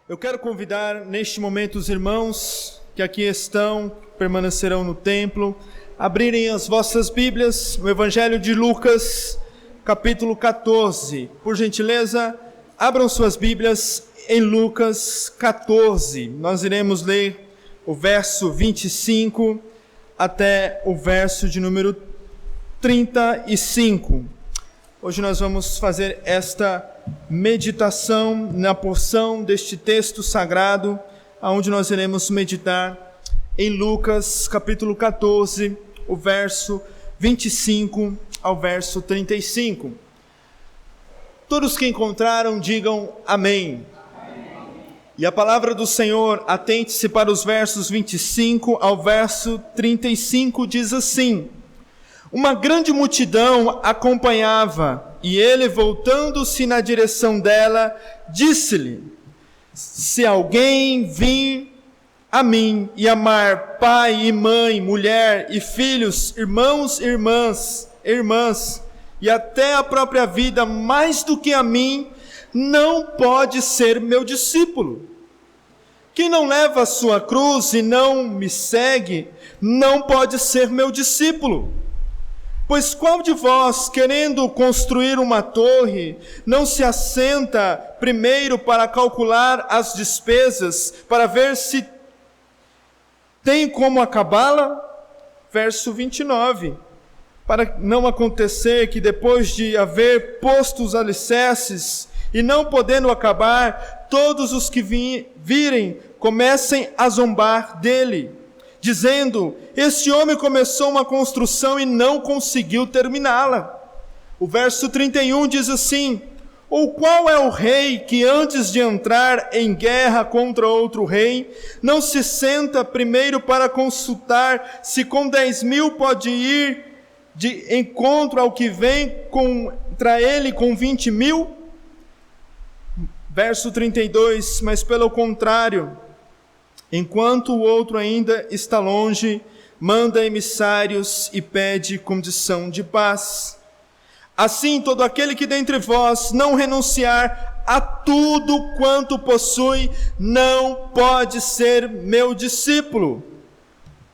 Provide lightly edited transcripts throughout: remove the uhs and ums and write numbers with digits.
Eu quero convidar neste momento os irmãos que aqui estão, permanecerão no templo, abrirem as vossas Bíblias no Evangelho de Lucas, capítulo 14. Por gentileza, abram suas Bíblias em Lucas 14. Nós iremos ler o verso 25 até o verso de número 35. Hoje nós vamos fazer esta meditação na porção deste texto sagrado, onde nós iremos meditar em Lucas capítulo 14, o verso 25 ao verso 35. Todos que encontraram, digam amém. E a palavra do Senhor, atente-se para os versos 25 ao verso 35, diz assim: uma grande multidão acompanhava, e ele, voltando-se na direção dela, disse-lhe: se alguém vir a mim e amar pai e mãe, mulher e filhos, irmãos e irmãs, e até a própria vida mais do que a mim, não pode ser meu discípulo. Quem não leva a sua cruz e não me segue, não pode ser meu discípulo. Pois qual de vós, querendo construir uma torre, não se assenta primeiro para calcular as despesas, para ver se tem como acabá-la? Verso 29. Para não acontecer que depois de haver posto os alicerces e não podendo acabar, todos os que virem comecem a zombar dele, dizendo: este homem começou uma construção e não conseguiu terminá-la. O verso 31 diz assim: ou qual é o rei que antes de entrar em guerra contra outro rei, não se senta primeiro para consultar se com 10.000 pode ir de encontro ao que vem contra ele com 20.000? Verso 32, mas pelo contrário, enquanto o outro ainda está longe, manda emissários e pede condição de paz. Assim, todo aquele que dentre vós não renunciar a tudo quanto possui, não pode ser meu discípulo.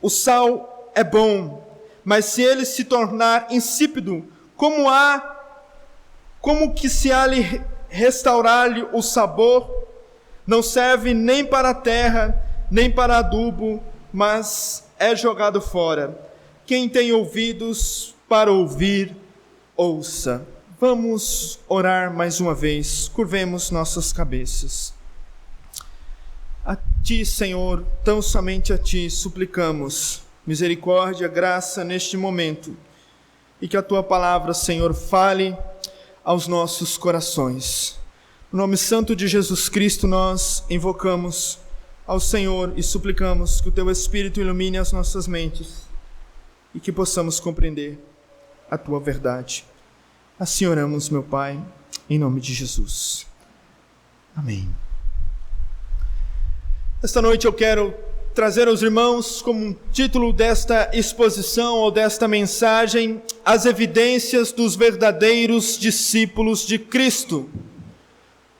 O sal é bom, mas se ele se tornar insípido, como que se há de restaurar-lhe o sabor? Não serve nem para a terra, nem para adubo, mas é jogado fora. Quem tem ouvidos para ouvir, ouça. Vamos orar mais uma vez, curvemos nossas cabeças. A Ti, Senhor, tão somente a Ti suplicamos misericórdia, graça neste momento, e que a Tua palavra, Senhor, fale aos nossos corações. No nome santo de Jesus Cristo nós invocamos ao Senhor e suplicamos que o Teu Espírito ilumine as nossas mentes e que possamos compreender a Tua verdade. Assim oramos, meu Pai, em nome de Jesus. Amém. Esta noite eu quero trazer aos irmãos como título desta exposição ou desta mensagem: as evidências dos verdadeiros discípulos de Cristo.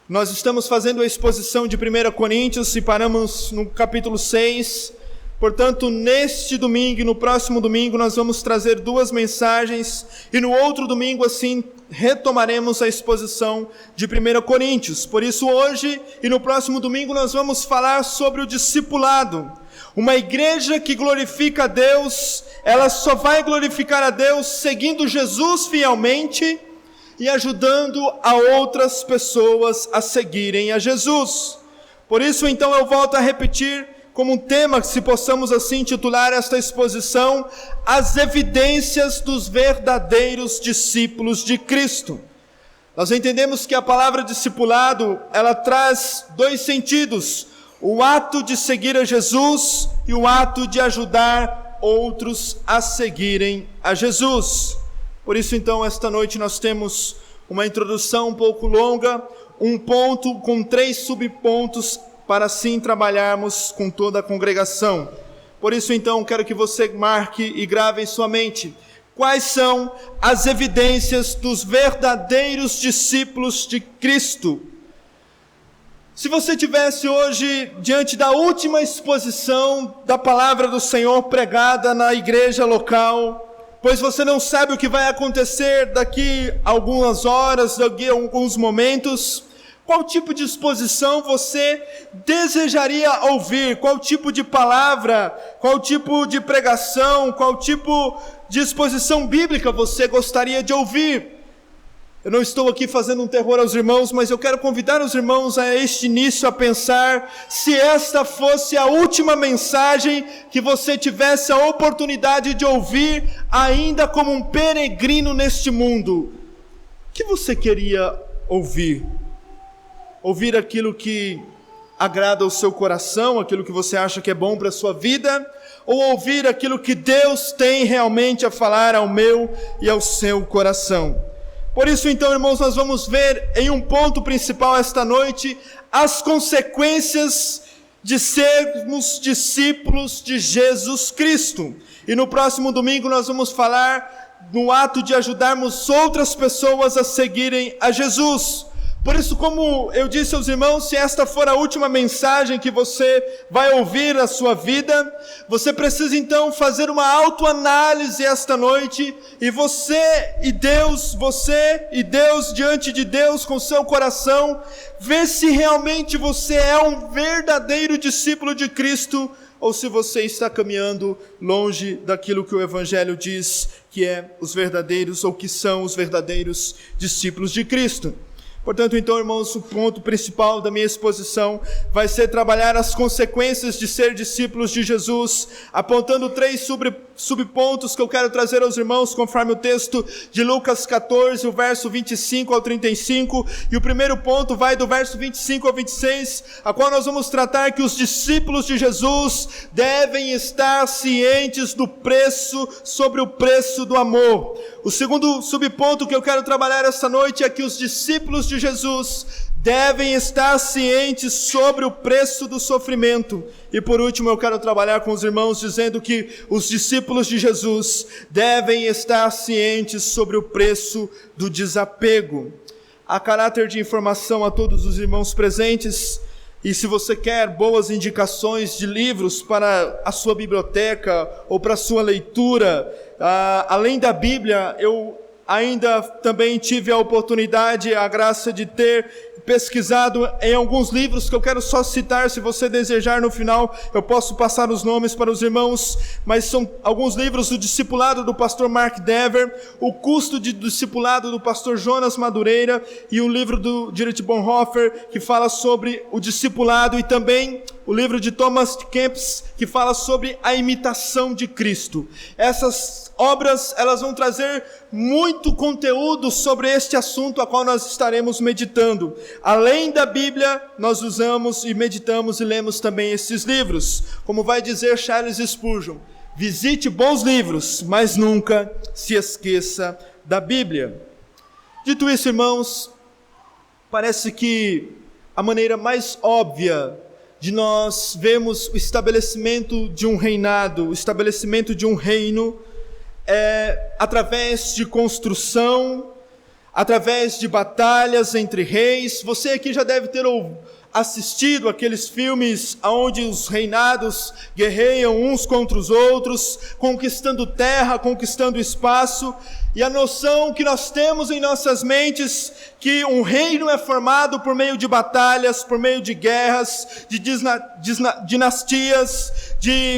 Nós estamos fazendo a exposição de 1 Coríntios e paramos no capítulo 6. Portanto, neste domingo e no próximo domingo nós vamos trazer duas mensagens, e no outro domingo assim retomaremos a exposição de 1 Coríntios. Por isso hoje e no próximo domingo nós vamos falar sobre o discipulado. Uma igreja que glorifica a Deus, ela só vai glorificar a Deus seguindo Jesus fielmente e ajudando a outras pessoas a seguirem a Jesus. Por isso então eu volto a repetir como um tema, se possamos assim titular esta exposição: as evidências dos verdadeiros discípulos de Cristo. Nós entendemos que a palavra discipulado, ela traz dois sentidos: o ato de seguir a Jesus e o ato de ajudar outros a seguirem a Jesus. Por isso então esta noite nós temos uma introdução um pouco longa, um ponto com 3 subpontos, para assim trabalharmos com toda a congregação. Por isso então quero que você marque e grave em sua mente: quais são as evidências dos verdadeiros discípulos de Cristo? Se você tivesse hoje diante da última exposição da palavra do Senhor pregada na igreja local, pois você não sabe o que vai acontecer daqui a algumas horas, daqui a alguns momentos, qual tipo de exposição você desejaria ouvir? Qual tipo de palavra, qual tipo de pregação, qual tipo de exposição bíblica você gostaria de ouvir? Eu não estou aqui fazendo um terror aos irmãos, mas eu quero convidar os irmãos a este início a pensar se esta fosse a última mensagem que você tivesse a oportunidade de ouvir ainda como um peregrino neste mundo. O que você queria ouvir? Ouvir aquilo que agrada ao seu coração, aquilo que você acha que é bom para a sua vida, ou ouvir aquilo que Deus tem realmente a falar ao meu e ao seu coração? Por isso, então, irmãos, nós vamos ver em um ponto principal esta noite as consequências de sermos discípulos de Jesus Cristo. E no próximo domingo nós vamos falar no ato de ajudarmos outras pessoas a seguirem a Jesus. Por isso, como eu disse aos irmãos, se esta for a última mensagem que você vai ouvir na sua vida, você precisa então fazer uma autoanálise esta noite, e você e Deus diante de Deus com seu coração, ver se realmente você é um verdadeiro discípulo de Cristo, ou se você está caminhando longe daquilo que o Evangelho diz que é os verdadeiros, ou que são os verdadeiros discípulos de Cristo. Portanto, então, irmãos, o ponto principal da minha exposição vai ser trabalhar as consequências de ser discípulos de Jesus, apontando 3 subpontos que eu quero trazer aos irmãos, conforme o texto de Lucas 14, o verso 25 ao 35, e o primeiro ponto vai do verso 25 ao 26, a qual nós vamos tratar que os discípulos de Jesus devem estar cientes do preço, sobre o preço do amor. O segundo subponto que eu quero trabalhar esta noite é que os discípulos de Jesus devem estar cientes sobre o preço do sofrimento. E por último, eu quero trabalhar com os irmãos dizendo que os discípulos de Jesus devem estar cientes sobre o preço do desapego. A caráter de informação a todos os irmãos presentes, e se você quer boas indicações de livros para a sua biblioteca ou para a sua leitura, além da Bíblia, eu ainda também tive a oportunidade, a graça de ter pesquisado em alguns livros que eu quero só citar. Se você desejar, no final eu posso passar os nomes para os irmãos, mas são alguns livros: O Discipulado do pastor Mark Dever, O Custo de Discipulado do pastor Jonas Madureira, e o livro do Dietrich Bonhoeffer, que fala sobre o discipulado, e também o livro de Thomas Kempis, que fala sobre a imitação de Cristo. Essas obras, elas vão trazer muito conteúdo sobre este assunto a qual nós estaremos meditando. Além da Bíblia, nós usamos e meditamos e lemos também esses livros. Como vai dizer Charles Spurgeon: visite bons livros, mas nunca se esqueça da Bíblia. Dito isso, irmãos, parece que a maneira mais óbvia de nós vermos o estabelecimento de um reinado, o estabelecimento de um reino, é através de construção, através de batalhas entre reis. Você aqui já deve ter assistido aqueles filmes onde os reinados guerreiam uns contra os outros, conquistando terra, conquistando espaço, e a noção que nós temos em nossas mentes que um reino é formado por meio de batalhas, por meio de guerras, de dinastias,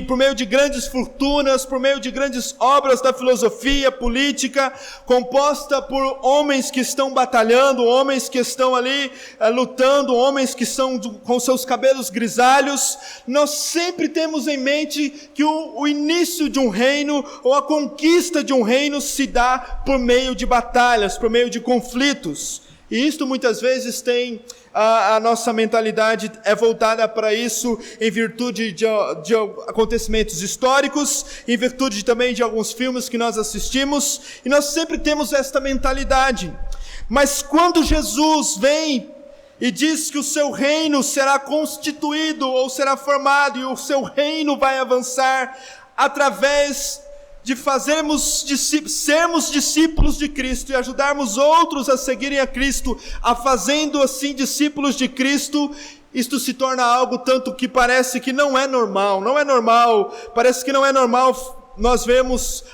por meio de grandes fortunas, por meio de grandes obras da filosofia política, composta por homens que estão batalhando, homens que estão ali lutando, homens que estão com seus cabelos grisalhos. Nós sempre temos em mente que o início de um reino, ou a conquista de um reino, se dá por meio de batalhas, por meio de conflitos. E isto muitas vezes tem a nossa mentalidade é voltada para isso em virtude de acontecimentos históricos, em virtude também de alguns filmes que nós assistimos, e nós sempre temos esta mentalidade. Mas quando Jesus vem e diz que o seu reino será constituído ou será formado, e o seu reino vai avançar através de sermos discípulos de Cristo e ajudarmos outros a seguirem a Cristo, fazendo assim discípulos de Cristo, isto se torna algo tanto que parece que não é normal, parece que não é normal. Nós vemos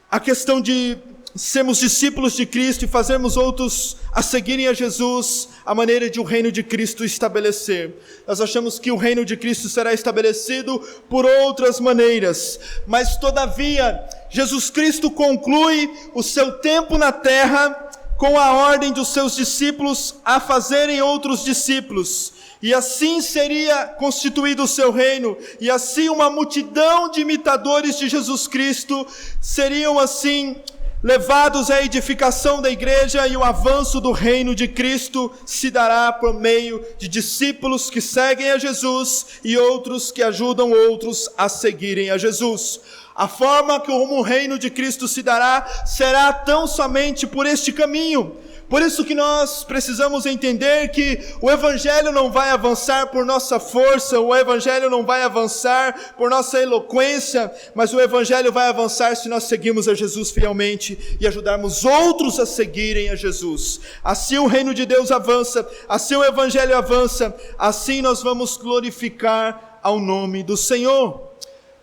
a questão de sermos discípulos de Cristo e fazermos outros a seguirem a Jesus, a maneira de o reino de Cristo estabelecer. Nós achamos que o reino de Cristo será estabelecido por outras maneiras, mas todavia, Jesus Cristo conclui o seu tempo na terra com a ordem dos seus discípulos a fazerem outros discípulos, e assim seria constituído o seu reino, e assim uma multidão de imitadores de Jesus Cristo seriam assim levados à edificação da igreja, e o avanço do reino de Cristo se dará por meio de discípulos que seguem a Jesus e outros que ajudam outros a seguirem a Jesus. A forma como o reino de Cristo se dará será tão somente por este caminho. Por isso que nós precisamos entender que o Evangelho não vai avançar por nossa força, o Evangelho não vai avançar por nossa eloquência, mas o Evangelho vai avançar se nós seguirmos a Jesus fielmente e ajudarmos outros a seguirem a Jesus. Assim o reino de Deus avança, assim o Evangelho avança, assim nós vamos glorificar ao nome do Senhor.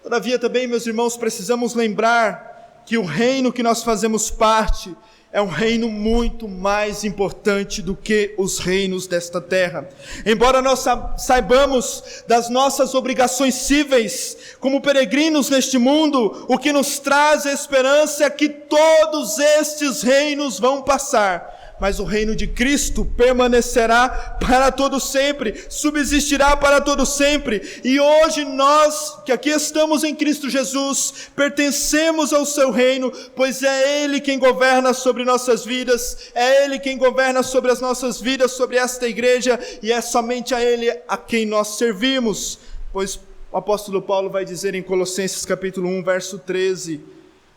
Todavia também, meus irmãos, precisamos lembrar que o reino que nós fazemos parte é um reino muito mais importante do que os reinos desta terra. Embora nós saibamos das nossas obrigações cíveis como peregrinos neste mundo, o que nos traz a esperança é que todos estes reinos vão passar, mas o reino de Cristo permanecerá para todo sempre, subsistirá para todo sempre. E hoje nós, que aqui estamos em Cristo Jesus, pertencemos ao seu reino, pois é Ele quem governa sobre nossas vidas, é Ele quem governa sobre as nossas vidas, sobre esta igreja, e é somente a Ele a quem nós servimos. Pois o apóstolo Paulo vai dizer em Colossenses capítulo 1, verso 13,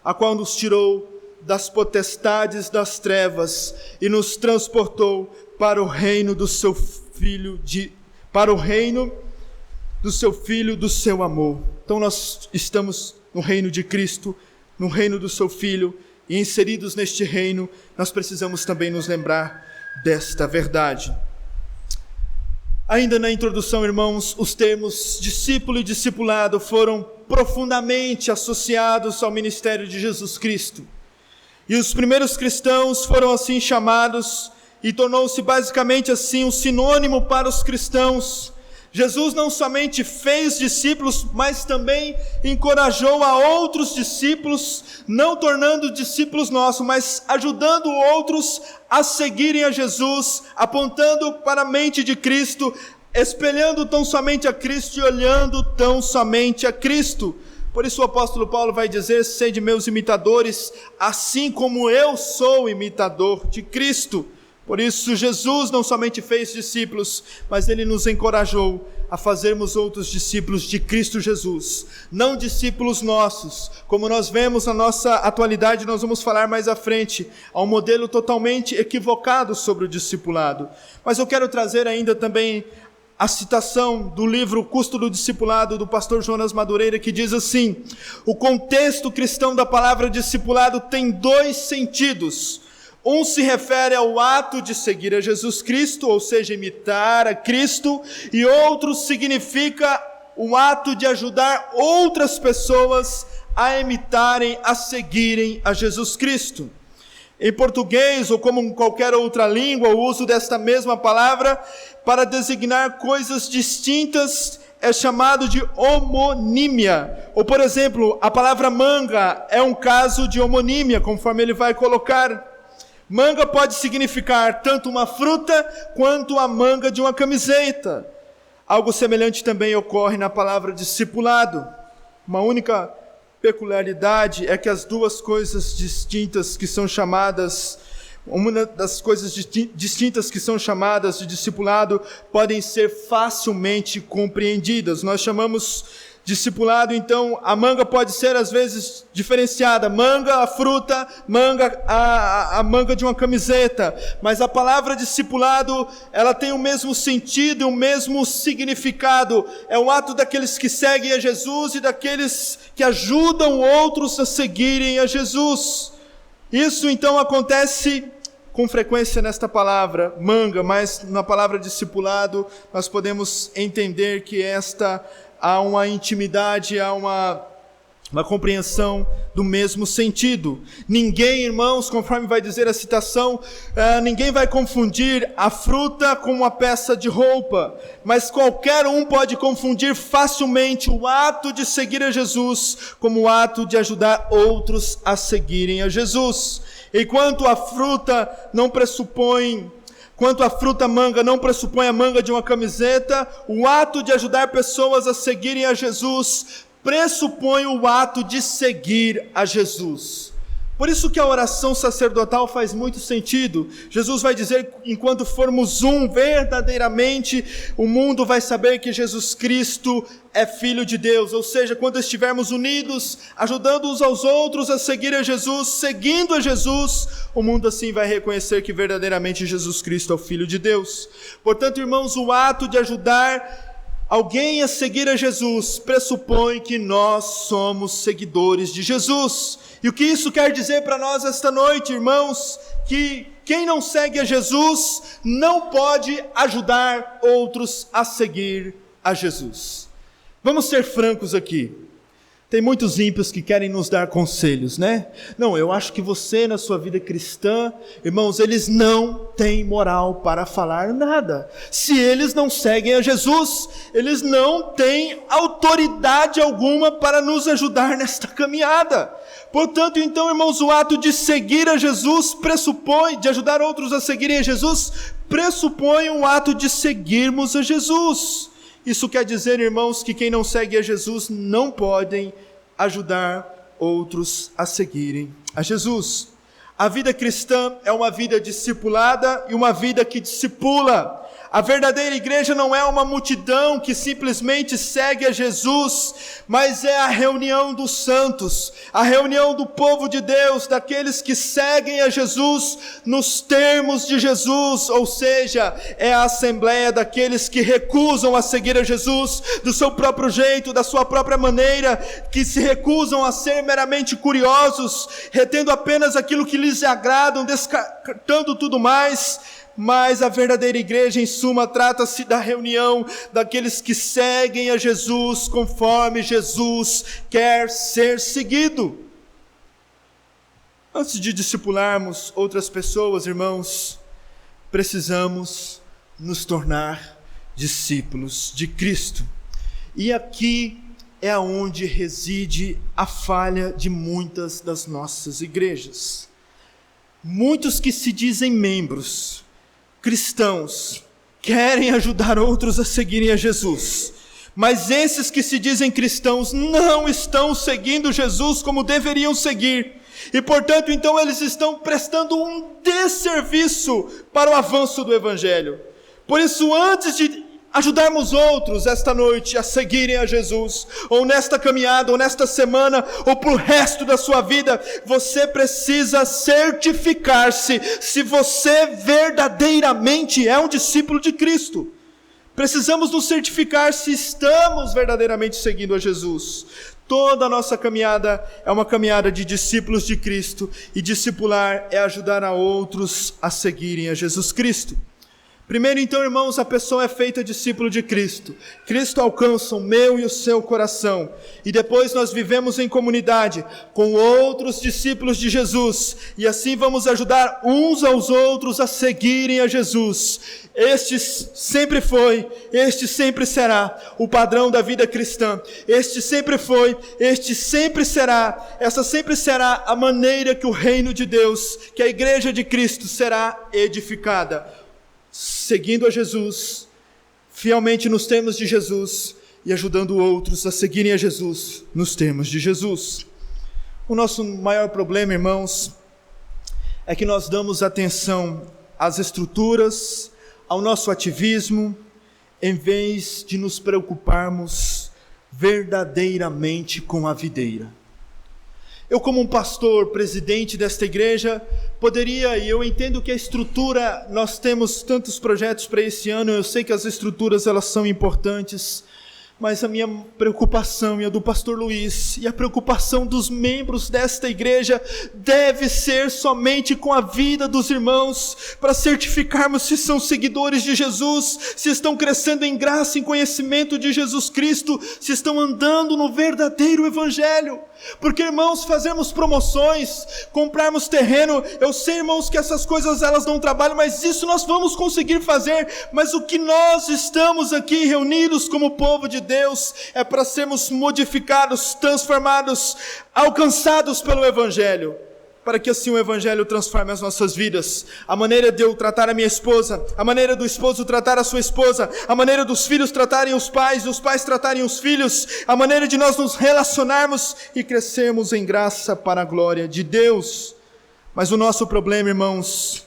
a qual nos tirou das potestades das trevas e nos transportou para o reino do seu Filho, do seu amor. Então nós estamos no reino de Cristo, no reino do seu Filho, e inseridos neste reino, nós precisamos também nos lembrar desta verdade. Ainda na introdução, irmãos, os termos discípulo e discipulado foram profundamente associados ao ministério de Jesus Cristo. E os primeiros cristãos foram assim chamados, e tornou-se basicamente assim um sinônimo para os cristãos. Jesus não somente fez discípulos, mas também encorajou a outros discípulos, não tornando discípulos nossos, mas ajudando outros a seguirem a Jesus, apontando para a mente de Cristo, espelhando tão somente a Cristo e olhando tão somente a Cristo. Por isso o apóstolo Paulo vai dizer: sede meus imitadores, assim como eu sou imitador de Cristo. Por isso Jesus não somente fez discípulos, mas Ele nos encorajou a fazermos outros discípulos de Cristo Jesus. Não discípulos nossos, como nós vemos na nossa atualidade, nós vamos falar mais à frente, há um modelo totalmente equivocado sobre o discipulado. Mas eu quero trazer ainda também a citação do livro O Custo do Discipulado, do pastor Jonas Madureira, que diz assim: o contexto cristão da palavra discipulado tem dois sentidos. Um se refere ao ato de seguir a Jesus Cristo, ou seja, imitar a Cristo, e outro significa o ato de ajudar outras pessoas a imitarem, a seguirem a Jesus Cristo. Em português, ou como em qualquer outra língua, o uso desta mesma palavra para designar coisas distintas é chamado de homonímia. Ou, por exemplo, a palavra manga é um caso de homonímia, conforme ele vai colocar. Manga pode significar tanto uma fruta quanto a manga de uma camiseta. Algo semelhante também ocorre na palavra discipulado. Uma única peculiaridade é que as duas coisas distintas que são chamadas, uma das coisas distintas que são chamadas de discipulado podem ser facilmente compreendidas. Nós chamamos discipulado, então, a manga pode ser às vezes diferenciada, manga a fruta, manga a manga de uma camiseta, mas a palavra discipulado, ela tem o mesmo sentido, o mesmo significado, é o ato daqueles que seguem a Jesus e daqueles que ajudam outros a seguirem a Jesus. Isso então acontece com frequência nesta palavra manga, mas na palavra discipulado nós podemos entender que há uma intimidade, há uma compreensão do mesmo sentido. Ninguém, irmãos, conforme vai dizer a citação, ninguém vai confundir a fruta com uma peça de roupa, mas qualquer um pode confundir facilmente o ato de seguir a Jesus como o ato de ajudar outros a seguirem a Jesus. Enquanto a fruta manga não pressupõe a manga de uma camiseta, o ato de ajudar pessoas a seguirem a Jesus pressupõe o ato de seguir a Jesus. Por isso que a oração sacerdotal faz muito sentido. Jesus vai dizer, enquanto formos verdadeiramente, o mundo vai saber que Jesus Cristo é Filho de Deus. Ou seja, quando estivermos unidos, ajudando uns aos outros a seguir a Jesus, seguindo a Jesus, o mundo assim vai reconhecer que verdadeiramente Jesus Cristo é o Filho de Deus. Portanto, irmãos, o ato de ajudar alguém a seguir a Jesus pressupõe que nós somos seguidores de Jesus. E o que isso quer dizer para nós esta noite, irmãos? Que quem não segue a Jesus não pode ajudar outros a seguir a Jesus. Vamos ser francos aqui. Tem muitos ímpios que querem nos dar conselhos, né? Não, eu acho que você na sua vida cristã, irmãos, eles não têm moral para falar nada. Se eles não seguem a Jesus, eles não têm autoridade alguma para nos ajudar nesta caminhada. Portanto, então, irmãos, o ato de seguir a Jesus de ajudar outros a seguirem a Jesus, pressupõe o ato de seguirmos a Jesus. Isso quer dizer, irmãos, que quem não segue a Jesus não podem ajudar outros a seguirem a Jesus. A vida cristã é uma vida discipulada e uma vida que discipula. A verdadeira igreja não é uma multidão que simplesmente segue a Jesus, mas é a reunião dos santos, a reunião do povo de Deus, daqueles que seguem a Jesus nos termos de Jesus, ou seja, é a assembleia daqueles que recusam a seguir a Jesus do seu próprio jeito, da sua própria maneira, que se recusam a ser meramente curiosos, retendo apenas aquilo que lhes agrada, descartando tudo mais. Mas a verdadeira igreja, em suma, trata-se da reunião daqueles que seguem a Jesus conforme Jesus quer ser seguido. Antes de discipularmos outras pessoas, irmãos, precisamos nos tornar discípulos de Cristo. E aqui é onde reside a falha de muitas das nossas igrejas. Muitos que se dizem membros cristãos querem ajudar outros a seguirem a Jesus, mas esses que se dizem cristãos não estão seguindo Jesus como deveriam seguir, e portanto então eles estão prestando um desserviço para o avanço do Evangelho. Por isso, antes de ajudarmos outros esta noite a seguirem a Jesus, ou nesta caminhada, ou nesta semana, ou para o resto da sua vida, você precisa certificar-se se você verdadeiramente é um discípulo de Cristo. Precisamos nos certificar se estamos verdadeiramente seguindo a Jesus. Toda a nossa caminhada é uma caminhada de discípulos de Cristo, e discipular é ajudar a outros a seguirem a Jesus Cristo. Primeiro, então, irmãos, a pessoa é feita discípulo de Cristo. Cristo alcança o meu e o seu coração. E depois nós vivemos em comunidade com outros discípulos de Jesus. E assim vamos ajudar uns aos outros a seguirem a Jesus. Este sempre foi, este sempre será o padrão da vida cristã. Este sempre foi, este sempre será. Essa sempre será a maneira que o reino de Deus, que a igreja de Cristo será edificada. Seguindo a Jesus, fielmente nos termos de Jesus, e ajudando outros a seguirem a Jesus nos termos de Jesus. O nosso maior problema, irmãos, é que nós damos atenção às estruturas, ao nosso ativismo, em vez de nos preocuparmos verdadeiramente com a videira. Eu, como um pastor, presidente desta igreja, poderia, e eu entendo que a estrutura, nós temos tantos projetos para esse ano, eu sei que as estruturas elas são importantes, Mas a minha preocupação e a do pastor Luiz e a preocupação dos membros desta igreja deve ser somente com a vida dos irmãos, para certificarmos se são seguidores de Jesus, se estão crescendo em graça e em conhecimento de Jesus Cristo, se estão andando no verdadeiro evangelho. Porque, irmãos, fazermos promoções, comprarmos terreno, eu sei, irmãos, que essas coisas elas não trabalham, mas isso nós vamos conseguir fazer. Mas o que nós estamos aqui reunidos como povo de Deus é para sermos modificados, transformados, alcançados pelo evangelho, para que assim o evangelho transforme as nossas vidas. A maneira de eu tratar a minha esposa, a maneira do esposo tratar a sua esposa, a maneira dos filhos tratarem os pais tratarem os filhos, a maneira de nós nos relacionarmos e crescermos em graça para a glória de Deus. Mas o nosso problema, irmãos,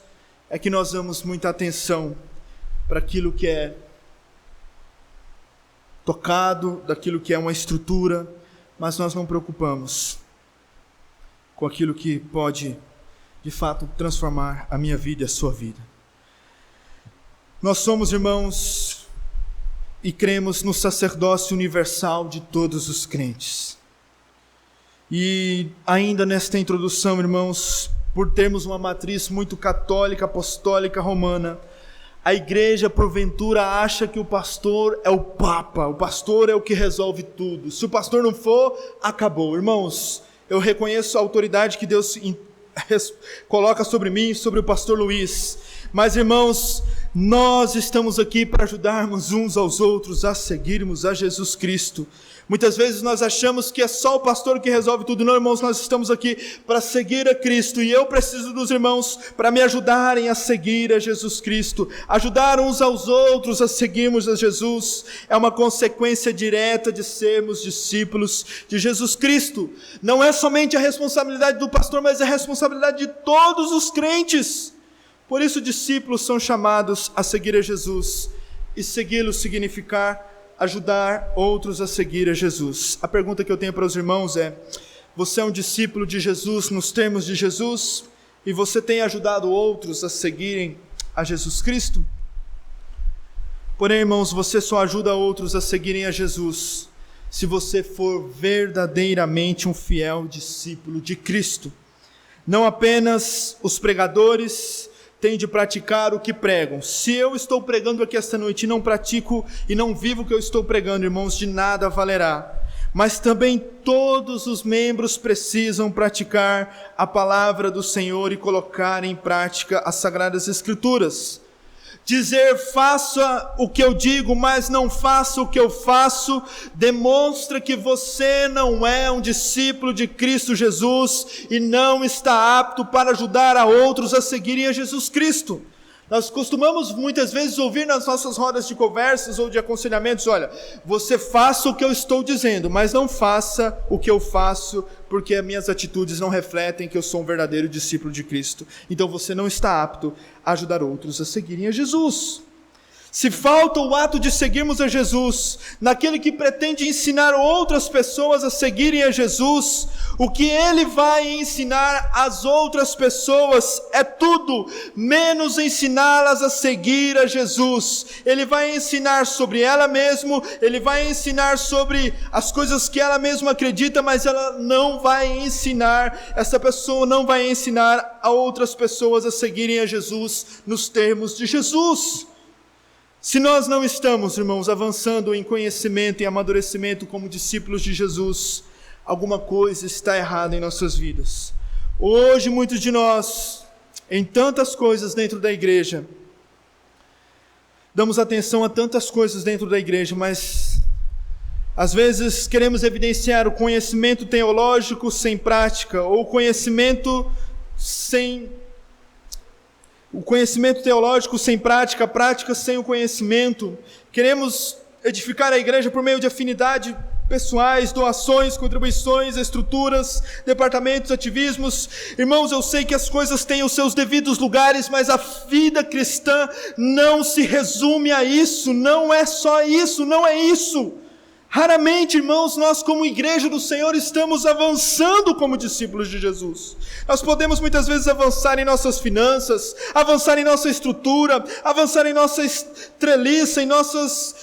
é que nós damos muita atenção para aquilo que é tocado, daquilo que é uma estrutura, mas nós não preocupamos com aquilo que pode, de fato, transformar a minha vida e a sua vida. Nós somos, irmãos, e cremos no sacerdócio universal de todos os crentes. E ainda nesta introdução, irmãos, por termos uma matriz muito católica, apostólica, romana, a igreja, porventura, acha que o pastor é o papa, o pastor é o que resolve tudo. Se o pastor não for, acabou. Irmãos, eu reconheço a autoridade que Deus coloca sobre mim, sobre o pastor Luiz. Mas, irmãos, nós estamos aqui para ajudarmos uns aos outros a seguirmos a Jesus Cristo. Muitas vezes nós achamos que é só o pastor que resolve tudo. Não, irmãos, nós estamos aqui para seguir a Cristo, e eu preciso dos irmãos para me ajudarem a seguir a Jesus Cristo, ajudar uns aos outros a seguirmos a Jesus. É uma consequência direta de sermos discípulos de Jesus Cristo. Não é somente a responsabilidade do pastor, mas é a responsabilidade de todos os crentes. Por isso, discípulos são chamados a seguir a Jesus, e segui-lo significar ajudar outros a seguir a Jesus. A pergunta que eu tenho para os irmãos é: você é um discípulo de Jesus nos termos de Jesus? E você tem ajudado outros a seguirem a Jesus Cristo? Porém, irmãos, você só ajuda outros a seguirem a Jesus se você for verdadeiramente um fiel discípulo de Cristo. Não apenas os pregadores têm de praticar o que pregam. Se eu estou pregando aqui esta noite e não pratico e não vivo o que eu estou pregando, irmãos, de nada valerá. Mas também todos os membros precisam praticar a palavra do Senhor e colocar em prática as Sagradas Escrituras. Dizer faça o que eu digo, mas não faça o que eu faço, demonstra que você não é um discípulo de Cristo Jesus e não está apto para ajudar a outros a seguirem a Jesus Cristo. Nós costumamos muitas vezes ouvir nas nossas rodas de conversas ou de aconselhamentos: olha, você faça o que eu estou dizendo, mas não faça o que eu faço, porque as minhas atitudes não refletem que eu sou um verdadeiro discípulo de Cristo. Então você não está apto a ajudar outros a seguirem a Jesus. Se falta o ato de seguirmos a Jesus, naquele que pretende ensinar outras pessoas a seguirem a Jesus, o que ele vai ensinar às outras pessoas é tudo, menos ensiná-las a seguir a Jesus. Ele vai ensinar sobre ela mesma, ele vai ensinar sobre as coisas que ela mesma acredita, mas ela não vai ensinar, essa pessoa não vai ensinar a outras pessoas a seguirem a Jesus nos termos de Jesus. Se nós não estamos, irmãos, avançando em conhecimento e amadurecimento como discípulos de Jesus, alguma coisa está errada em nossas vidas. Hoje, muitos de nós, em tantas coisas dentro da igreja, damos atenção a tantas coisas dentro da igreja, mas às vezes queremos evidenciar o conhecimento teológico sem prática, ou o conhecimento teológico sem prática, a prática sem o conhecimento. Queremos edificar a igreja por meio de afinidade pessoais, doações, contribuições, estruturas, departamentos, ativismos. Irmãos, eu sei que as coisas têm os seus devidos lugares, mas a vida cristã não se resume a isso, não é só isso, não é isso. Raramente, irmãos, nós como igreja do Senhor estamos avançando como discípulos de Jesus. Nós podemos muitas vezes avançar em nossas finanças, avançar em nossa estrutura, avançar em nossa treliça, em nossas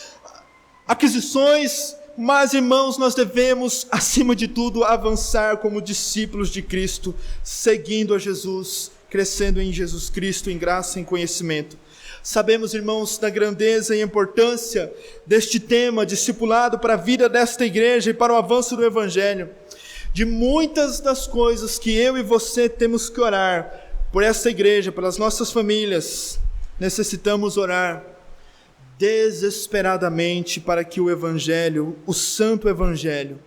aquisições, Mas, irmãos, nós devemos, acima de tudo, avançar como discípulos de Cristo, seguindo a Jesus, crescendo em Jesus Cristo, em graça e em conhecimento. Sabemos, irmãos, da grandeza e importância deste tema, discipulado para a vida desta igreja e para o avanço do Evangelho. De muitas das coisas que eu e você temos que orar por esta igreja, pelas nossas famílias, necessitamos orar desesperadamente para que o Evangelho, o Santo Evangelho,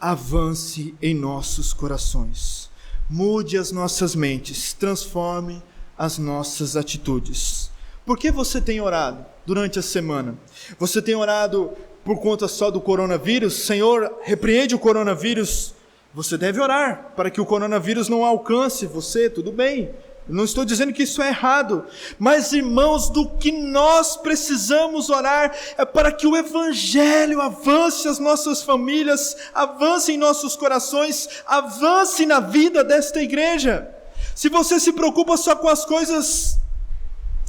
avance em nossos corações, mude as nossas mentes, transforme as nossas atitudes. Por que você tem orado durante a semana? Você tem orado por conta só do coronavírus? Senhor, repreende o coronavírus. Você deve orar para que o coronavírus não alcance você, tudo bem. Eu não estou dizendo que isso é errado, mas, irmãos, do que nós precisamos orar é para que o Evangelho avance as nossas famílias, avance em nossos corações, avance na vida desta igreja. Se você se preocupa só com as coisas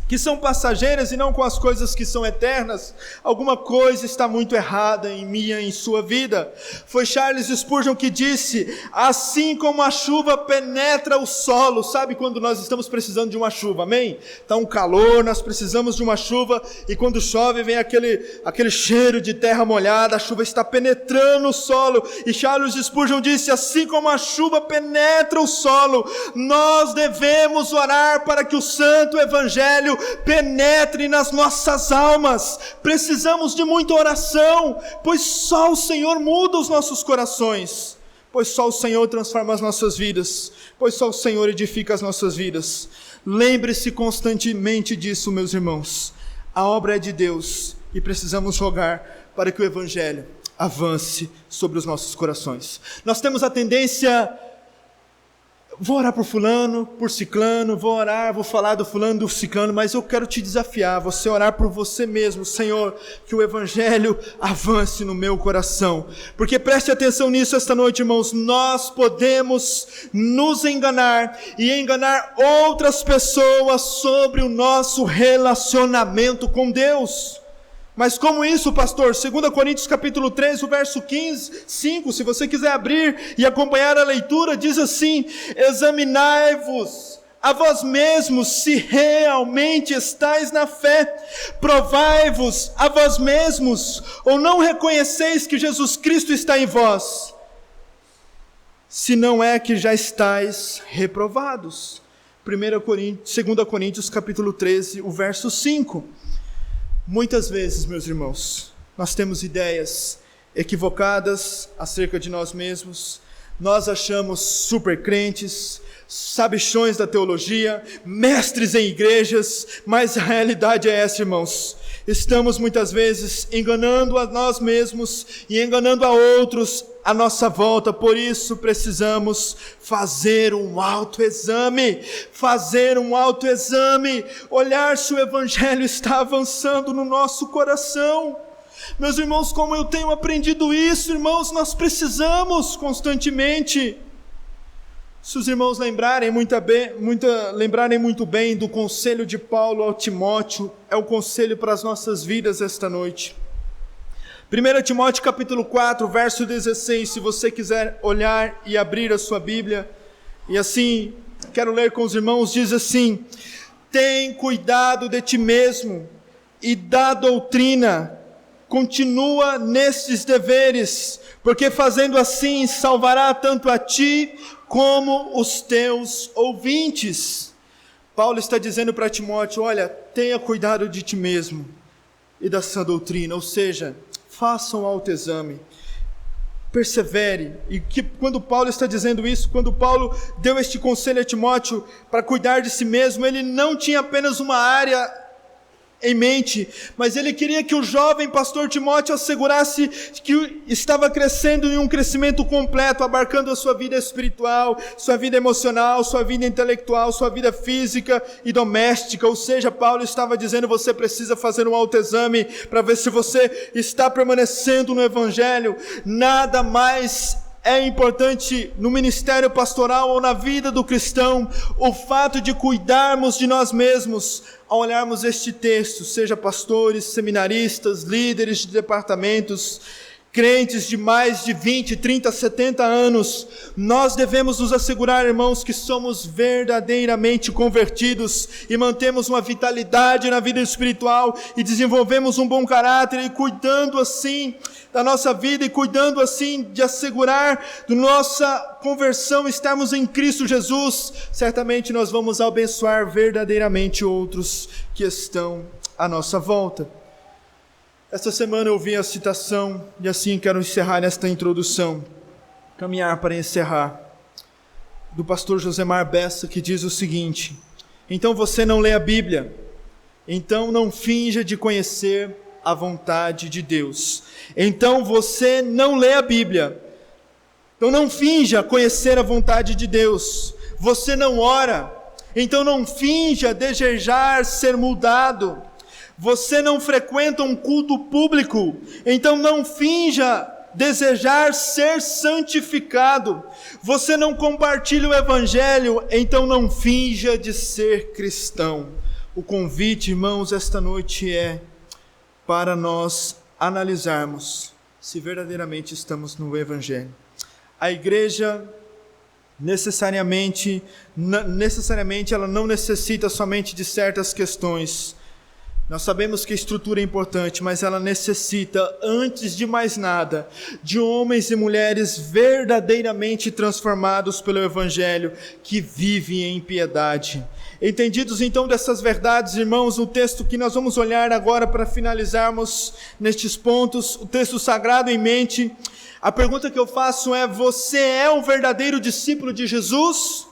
que são passageiras e não com as coisas que são eternas, alguma coisa está muito errada em minha e em sua vida. Foi Charles Spurgeon que disse: assim como a chuva penetra o solo, sabe quando nós estamos precisando de uma chuva, amém? Está um calor, nós precisamos de uma chuva, e quando chove vem aquele cheiro de terra molhada, a chuva está penetrando o solo, e Charles Spurgeon disse: assim como a chuva penetra o solo, nós devemos orar para que o Santo Evangelho penetre nas nossas almas. Precisamos de muita oração, pois só o Senhor muda os nossos corações, pois só o Senhor transforma as nossas vidas, pois só o Senhor edifica as nossas vidas. Lembre-se constantemente disso, meus irmãos. A obra é de Deus e precisamos rogar para que o Evangelho avance sobre os nossos corações. Nós temos a tendência: vou orar por fulano, por ciclano, vou falar do fulano, do ciclano, mas eu quero te desafiar, você orar por você mesmo. Senhor, que o Evangelho avance no meu coração, porque preste atenção nisso esta noite, irmãos, nós podemos nos enganar e enganar outras pessoas sobre o nosso relacionamento com Deus. Mas como isso, pastor? 2 Coríntios capítulo 3, o verso 5, se você quiser abrir e acompanhar a leitura, diz assim: examinai-vos a vós mesmos se realmente estáis na fé, provai-vos a vós mesmos, ou não reconheceis que Jesus Cristo está em vós, se não é que já estáis reprovados. 2 Coríntios capítulo 13, o verso 5. Muitas vezes, meus irmãos, nós temos ideias equivocadas acerca de nós mesmos. Nós achamos super crentes, sabichões da teologia, mestres em igrejas, mas a realidade é essa, irmãos. Estamos muitas vezes enganando a nós mesmos e enganando a outros à nossa volta. Por isso precisamos fazer um autoexame, olhar se o Evangelho está avançando no nosso coração. Meus irmãos, como eu tenho aprendido isso, irmãos, nós precisamos constantemente. Se os irmãos lembrarem muito bem do conselho de Paulo ao Timóteo, é o conselho para as nossas vidas esta noite. 1 Timóteo capítulo 4, verso 16, se você quiser olhar e abrir a sua Bíblia, e assim, quero ler com os irmãos, diz assim: tem cuidado de ti mesmo e da doutrina, continua nestes deveres, porque fazendo assim salvará tanto a ti como os teus ouvintes. Paulo está dizendo para Timóteo: olha, tenha cuidado de ti mesmo e da sã doutrina, ou seja, faça um autoexame, persevere. E que quando Paulo está dizendo isso, quando Paulo deu este conselho a Timóteo para cuidar de si mesmo, ele não tinha apenas uma área em mente, mas ele queria que o jovem pastor Timóteo assegurasse que estava crescendo em um crescimento completo, abarcando a sua vida espiritual, sua vida emocional, sua vida intelectual, sua vida física e doméstica. Ou seja, Paulo estava dizendo: você precisa fazer um autoexame para ver se você está permanecendo no Evangelho. Nada mais é importante no ministério pastoral ou na vida do cristão o fato de cuidarmos de nós mesmos. Ao olharmos este texto, seja pastores, seminaristas, líderes de departamentos, crentes de mais de 20, 30, 70 anos, nós devemos nos assegurar, irmãos, que somos verdadeiramente convertidos e mantemos uma vitalidade na vida espiritual e desenvolvemos um bom caráter e cuidando assim da nossa vida e cuidando assim de assegurar da nossa conversão, estarmos em Cristo Jesus, certamente nós vamos abençoar verdadeiramente outros que estão à nossa volta. Esta semana eu ouvi a citação, e assim quero encerrar esta introdução, caminhar para encerrar, do pastor Josemar Bessa, que diz o seguinte: então você não lê a Bíblia, então não finja de conhecer a vontade de Deus. Então você não lê a Bíblia, então não finja conhecer a vontade de Deus. Você não ora, então não finja desejar ser mudado. Você não frequenta um culto público, então não finja desejar ser santificado. Você não compartilha o Evangelho, então não finja de ser cristão. O convite, irmãos, esta noite é para nós analisarmos se verdadeiramente estamos no Evangelho. A igreja necessariamente ela não necessita somente de certas questões. Nós sabemos que a estrutura é importante, mas ela necessita, antes de mais nada, de homens e mulheres verdadeiramente transformados pelo Evangelho, que vivem em piedade. Entendidos então dessas verdades, irmãos, o texto que nós vamos olhar agora para finalizarmos nestes pontos, o texto sagrado em mente, a pergunta que eu faço é: você é um verdadeiro discípulo de Jesus?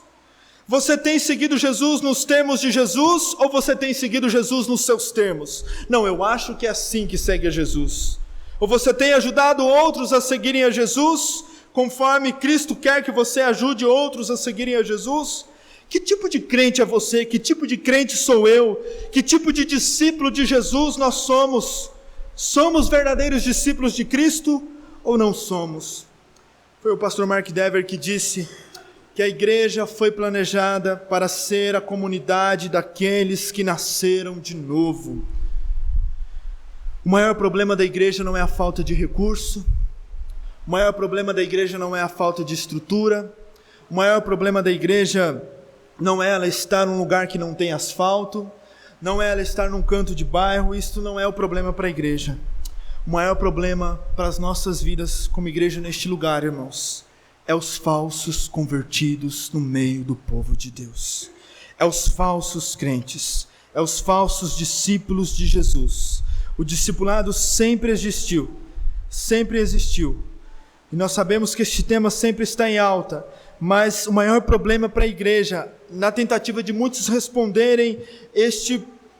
Você tem seguido Jesus nos termos de Jesus, ou você tem seguido Jesus nos seus termos? Não, eu acho que é assim que segue a Jesus. Ou você tem ajudado outros a seguirem a Jesus, conforme Cristo quer que você ajude outros a seguirem a Jesus? Que tipo de crente é você? Que tipo de crente sou eu? Que tipo de discípulo de Jesus nós somos? Somos verdadeiros discípulos de Cristo ou não somos? Foi o pastor Mark Dever que disse que a igreja foi planejada para ser a comunidade daqueles que nasceram de novo. O maior problema da igreja não é a falta de recurso, o maior problema da igreja não é a falta de estrutura, o maior problema da igreja não é ela estar num lugar que não tem asfalto, não é ela estar num canto de bairro. Isso não é o problema para a igreja. O maior problema para as nossas vidas como igreja neste lugar, irmãos, é os falsos convertidos no meio do povo de Deus. É os falsos crentes, é os falsos discípulos de Jesus. O discipulado sempre existiu, e nós sabemos que este tema sempre está em alta, mas o maior problema para a igreja, na tentativa de muitos responderem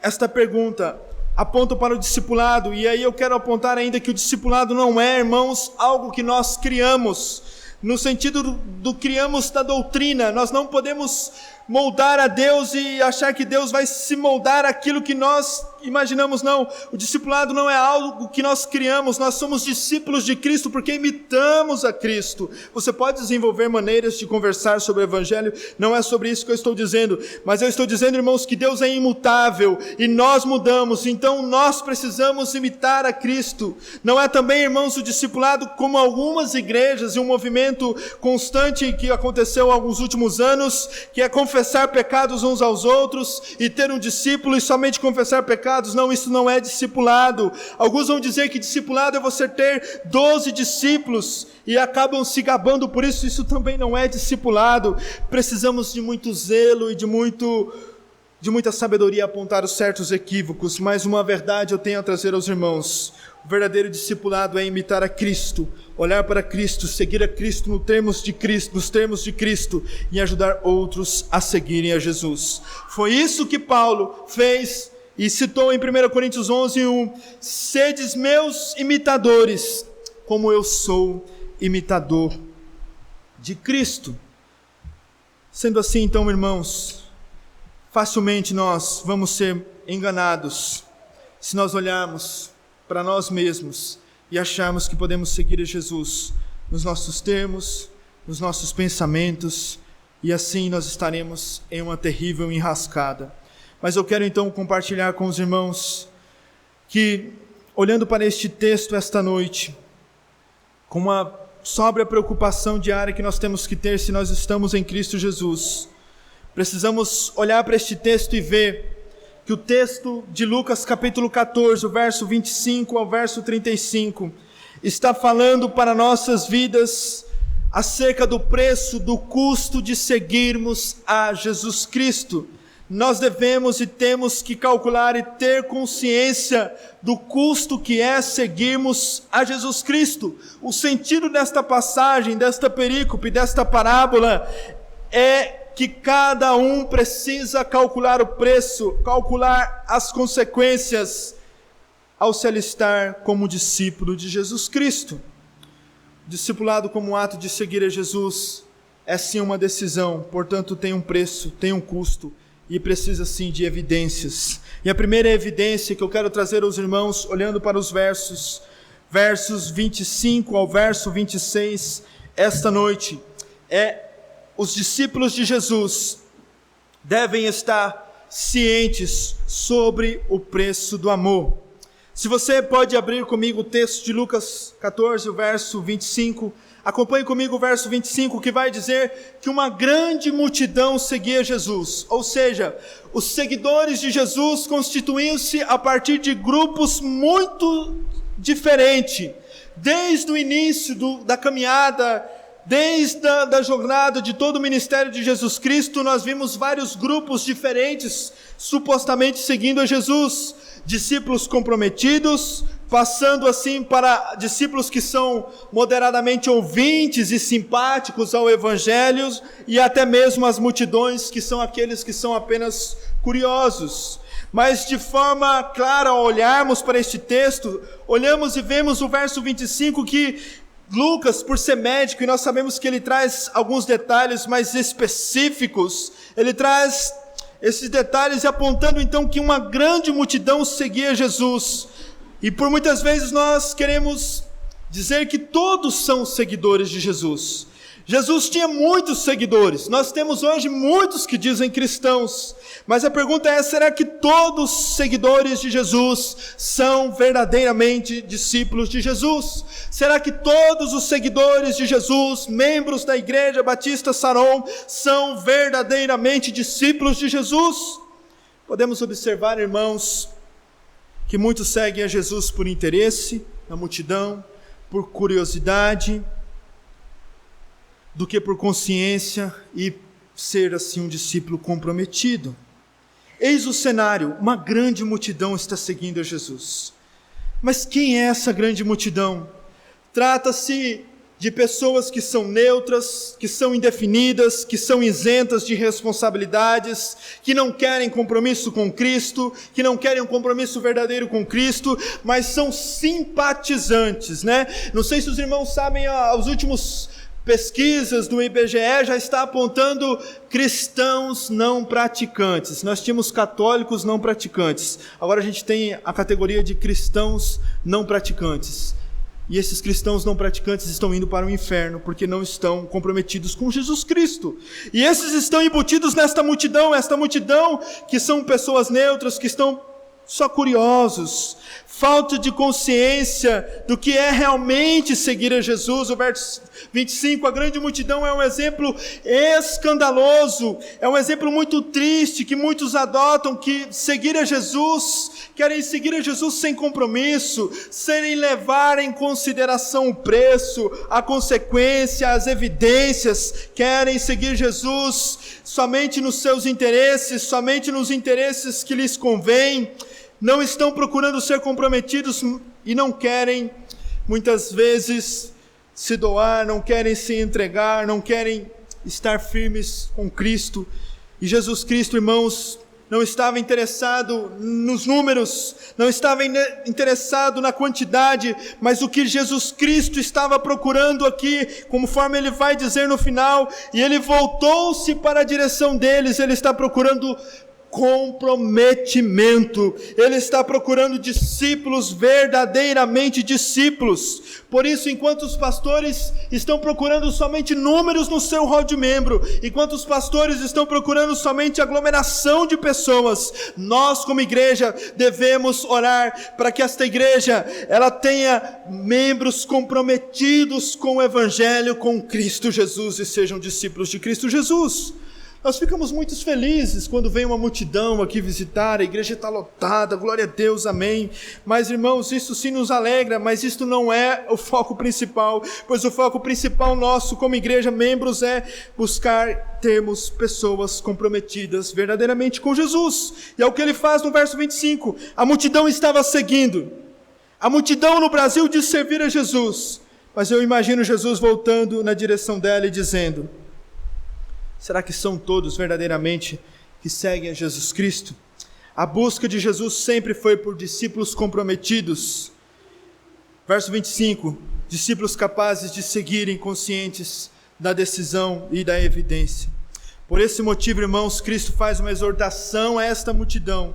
esta pergunta, apontam para o discipulado, e aí eu quero apontar ainda que o discipulado não é, irmãos, algo que nós criamos, no sentido do criamos da doutrina. Nós não podemos moldar a Deus e achar que Deus vai se moldar aquilo que nós imaginamos. Não, o discipulado não é algo que nós criamos. Nós somos discípulos de Cristo porque imitamos a Cristo. Você pode desenvolver maneiras de conversar sobre o Evangelho, não é sobre isso que eu estou dizendo, mas eu estou dizendo, irmãos, que Deus é imutável e nós mudamos, então nós precisamos imitar a Cristo. Não é também, irmãos, o discipulado como algumas igrejas e um movimento constante que aconteceu há alguns últimos anos, que é confessar pecados uns aos outros e ter um discípulo e somente confessar pecados. Não, isso não é discipulado. Alguns vão dizer que discipulado é você ter 12 discípulos e acabam se gabando por isso. Isso também não é discipulado. Precisamos de muito zelo e de muita sabedoria a apontar os certos equívocos, mas uma verdade eu tenho a trazer aos irmãos: o verdadeiro discipulado é imitar a Cristo, olhar para Cristo, seguir a Cristo nos termos de Cristo e ajudar outros a seguirem a Jesus. Foi isso que Paulo fez e citou em 1 Coríntios 11:1: sedes meus imitadores, como eu sou imitador de Cristo. Sendo assim, então, irmãos, facilmente nós vamos ser enganados se nós olharmos para nós mesmos e acharmos que podemos seguir a Jesus nos nossos termos, nos nossos pensamentos, e assim nós estaremos em uma terrível enrascada. Mas eu quero então compartilhar com os irmãos que, olhando para este texto esta noite, com uma sóbria preocupação diária que nós temos que ter se nós estamos em Cristo Jesus. Precisamos olhar para este texto e ver que o texto de Lucas capítulo 14, o verso 25 ao verso 35, está falando para nossas vidas acerca do preço, do custo de seguirmos a Jesus Cristo. Nós devemos e temos que calcular e ter consciência do custo que é seguirmos a Jesus Cristo. O sentido desta passagem, desta perícope, desta parábola, é que cada um precisa calcular o preço, calcular as consequências ao se alistar como discípulo de Jesus Cristo. Discipulado como ato de seguir a Jesus é sim uma decisão, portanto tem um preço, tem um custo e precisa sim de evidências. E a primeira evidência que eu quero trazer aos irmãos, olhando para os versos 25 ao verso 26, esta noite, é: os discípulos de Jesus devem estar cientes sobre o preço do amor. Se você pode abrir comigo o texto de Lucas 14, o verso 25, acompanhe comigo o verso 25, que vai dizer que uma grande multidão seguia Jesus. Ou seja, os seguidores de Jesus constituíam-se a partir de grupos muito diferentes. Desde o início da caminhada, desde a jornada de todo o ministério de Jesus Cristo, nós vimos vários grupos diferentes, supostamente seguindo a Jesus. Discípulos comprometidos, passando assim para discípulos que são moderadamente ouvintes e simpáticos ao Evangelho, e até mesmo as multidões, que são aqueles que são apenas curiosos. Mas de forma clara, ao olharmos para este texto, olhamos e vemos o verso 25 que Lucas, por ser médico, e nós sabemos que ele traz alguns detalhes mais específicos, ele traz esses detalhes apontando então que uma grande multidão seguia Jesus. E por muitas vezes nós queremos dizer que todos são seguidores de Jesus. Jesus tinha muitos seguidores, nós temos hoje muitos que dizem cristãos, mas a pergunta é: será que todos os seguidores de Jesus são verdadeiramente discípulos de Jesus? Será que todos os seguidores de Jesus, membros da Igreja Batista Saron, são verdadeiramente discípulos de Jesus? Podemos observar, irmãos, que muitos seguem a Jesus por interesse na multidão, por curiosidade, do que por consciência e ser assim um discípulo comprometido. Eis o cenário: uma grande multidão está seguindo a Jesus. Mas quem é essa grande multidão? Trata-se de pessoas que são neutras, que são indefinidas, que são isentas de responsabilidades, que não querem compromisso com Cristo, que não querem um compromisso verdadeiro com Cristo, mas são simpatizantes, né? Não sei se os irmãos sabem, os últimos pesquisas do IBGE já está apontando cristãos não praticantes. Nós tínhamos católicos não praticantes, agora a gente tem a categoria de cristãos não praticantes. E esses cristãos não praticantes estão indo para o inferno, porque não estão comprometidos com Jesus Cristo. E esses estão embutidos nesta multidão, esta multidão que são pessoas neutras, que estão só curiosos, falta de consciência do que é realmente seguir a Jesus. O verso 25, a grande multidão é um exemplo escandaloso, é um exemplo muito triste que muitos adotam, que seguir a Jesus, querem seguir a Jesus sem compromisso, sem levar em consideração o preço, a consequência, as evidências, querem seguir Jesus somente nos seus interesses, somente nos interesses que lhes convém, não estão procurando ser comprometidos e não querem, muitas vezes, se doar, não querem se entregar, não querem estar firmes com Cristo. E Jesus Cristo, irmãos, não estava interessado nos números, não estava interessado na quantidade, mas o que Jesus Cristo estava procurando aqui, conforme ele vai dizer no final, e ele voltou-se para a direção deles, ele está procurando comprometimento. Ele está procurando discípulos, verdadeiramente discípulos. Por isso, enquanto os pastores estão procurando somente números no seu hall de membro, enquanto os pastores estão procurando somente aglomeração de pessoas, nós como igreja devemos orar para que esta igreja ela tenha membros comprometidos com o Evangelho, com Cristo Jesus, e sejam discípulos de Cristo Jesus. Nós ficamos muito felizes quando vem uma multidão aqui visitar, a igreja está lotada, glória a Deus, amém. Mas irmãos, isso sim nos alegra, mas isto não é o foco principal, pois o foco principal nosso como igreja, membros, é buscar termos pessoas comprometidas verdadeiramente com Jesus. E é o que ele faz no verso 25, a multidão estava seguindo, a multidão no Brasil diz servir a Jesus, mas eu imagino Jesus voltando na direção dela e dizendo: será que são todos verdadeiramente que seguem a Jesus Cristo? A busca de Jesus sempre foi por discípulos comprometidos. Verso 25, discípulos capazes de seguirem conscientes da decisão e da evidência. Por esse motivo, irmãos, Cristo faz uma exortação a esta multidão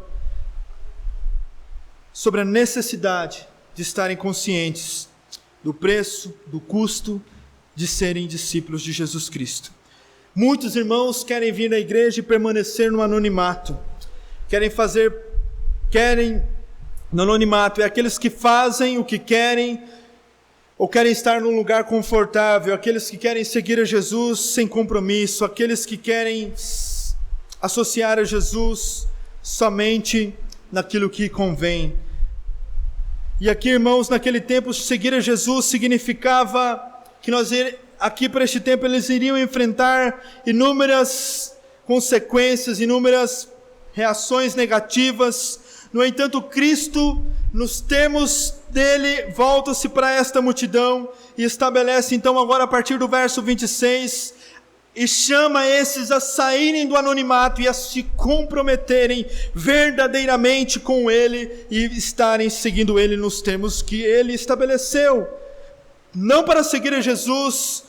sobre a necessidade de estarem conscientes do preço, do custo de serem discípulos de Jesus Cristo. Muitos irmãos querem vir à igreja e permanecer no anonimato. No anonimato, é aqueles que fazem o que querem, ou querem estar num lugar confortável, aqueles que querem seguir a Jesus sem compromisso, aqueles que querem associar a Jesus somente naquilo que convém. E aqui, irmãos, naquele tempo, seguir a Jesus significava que aqui para este tempo eles iriam enfrentar inúmeras consequências, inúmeras reações negativas. No entanto, Cristo, nos termos dele, volta-se para esta multidão e estabelece então agora a partir do verso 26, e chama esses a saírem do anonimato e a se comprometerem verdadeiramente com ele e estarem seguindo ele nos termos que ele estabeleceu. Não para seguir a Jesus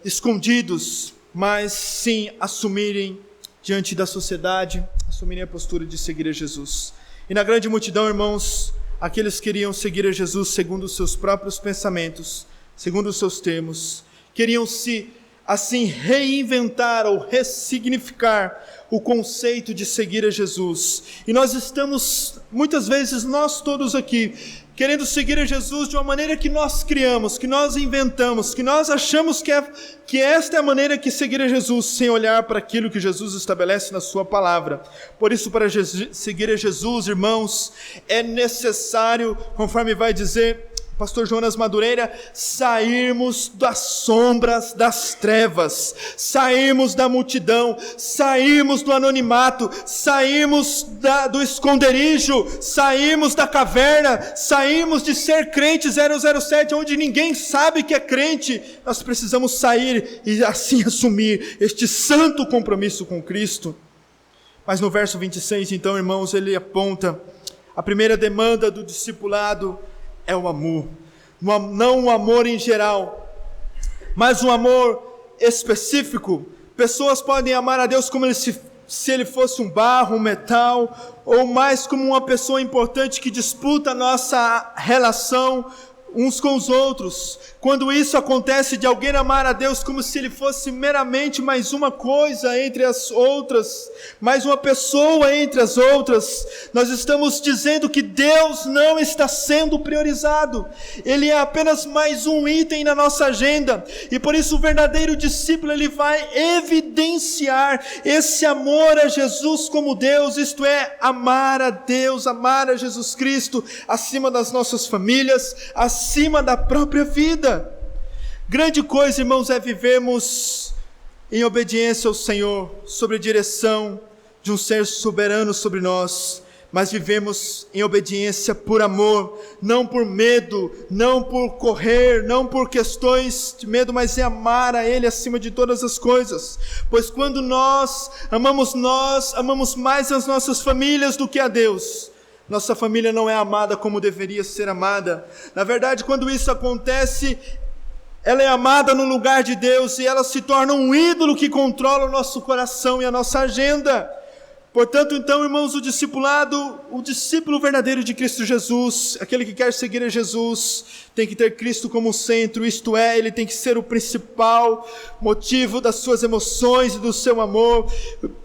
escondidos, mas sim assumirem diante da sociedade, assumirem a postura de seguir a Jesus. E na grande multidão, irmãos, aqueles que queriam seguir a Jesus segundo os seus próprios pensamentos, segundo os seus termos, queriam se assim reinventar ou ressignificar o conceito de seguir a Jesus. E nós estamos, muitas vezes, nós todos aqui, querendo seguir a Jesus de uma maneira que nós criamos, que nós inventamos, que nós achamos que esta é a maneira que seguir a Jesus, sem olhar para aquilo que Jesus estabelece na sua palavra. Por isso, para seguir a Jesus, irmãos, é necessário, conforme vai dizer Pastor Jonas Madureira, sairmos das sombras das trevas, sairmos da multidão, sairmos do anonimato, sairmos do esconderijo, sairmos da caverna, sairmos de ser crente 007, onde ninguém sabe que é crente. Nós precisamos sair e assim assumir este santo compromisso com Cristo. Mas no verso 26, então, irmãos, ele aponta a primeira demanda do discipulado é o amor, não o amor em geral, mas um amor específico. Pessoas podem amar a Deus como se ele fosse um barro, um metal, ou mais como uma pessoa importante que disputa a nossa relação uns com os outros. Quando isso acontece de alguém amar a Deus como se ele fosse meramente mais uma coisa entre as outras, mais uma pessoa entre as outras, nós estamos dizendo que Deus não está sendo priorizado, ele é apenas mais um item na nossa agenda. E por isso o verdadeiro discípulo, ele vai evidenciar esse amor a Jesus como Deus, isto é, amar a Deus, amar a Jesus Cristo acima das nossas famílias, acima da própria vida. Grande coisa, irmãos, é vivermos em obediência ao Senhor, sob a direção de um ser soberano sobre nós, mas vivemos em obediência por amor, não por medo, não por correr, não por questões de medo, mas é amar a Ele acima de todas as coisas. Pois quando nós amamos mais as nossas famílias do que a Deus. Nossa família não é amada como deveria ser amada. Na verdade, quando isso acontece, ela é amada no lugar de Deus e ela se torna um ídolo que controla o nosso coração e a nossa agenda. Portanto, então, irmãos, o discípulo verdadeiro de Cristo Jesus, aquele que quer seguir a Jesus, tem que ter Cristo como centro, isto é, ele tem que ser o principal motivo das suas emoções e do seu amor.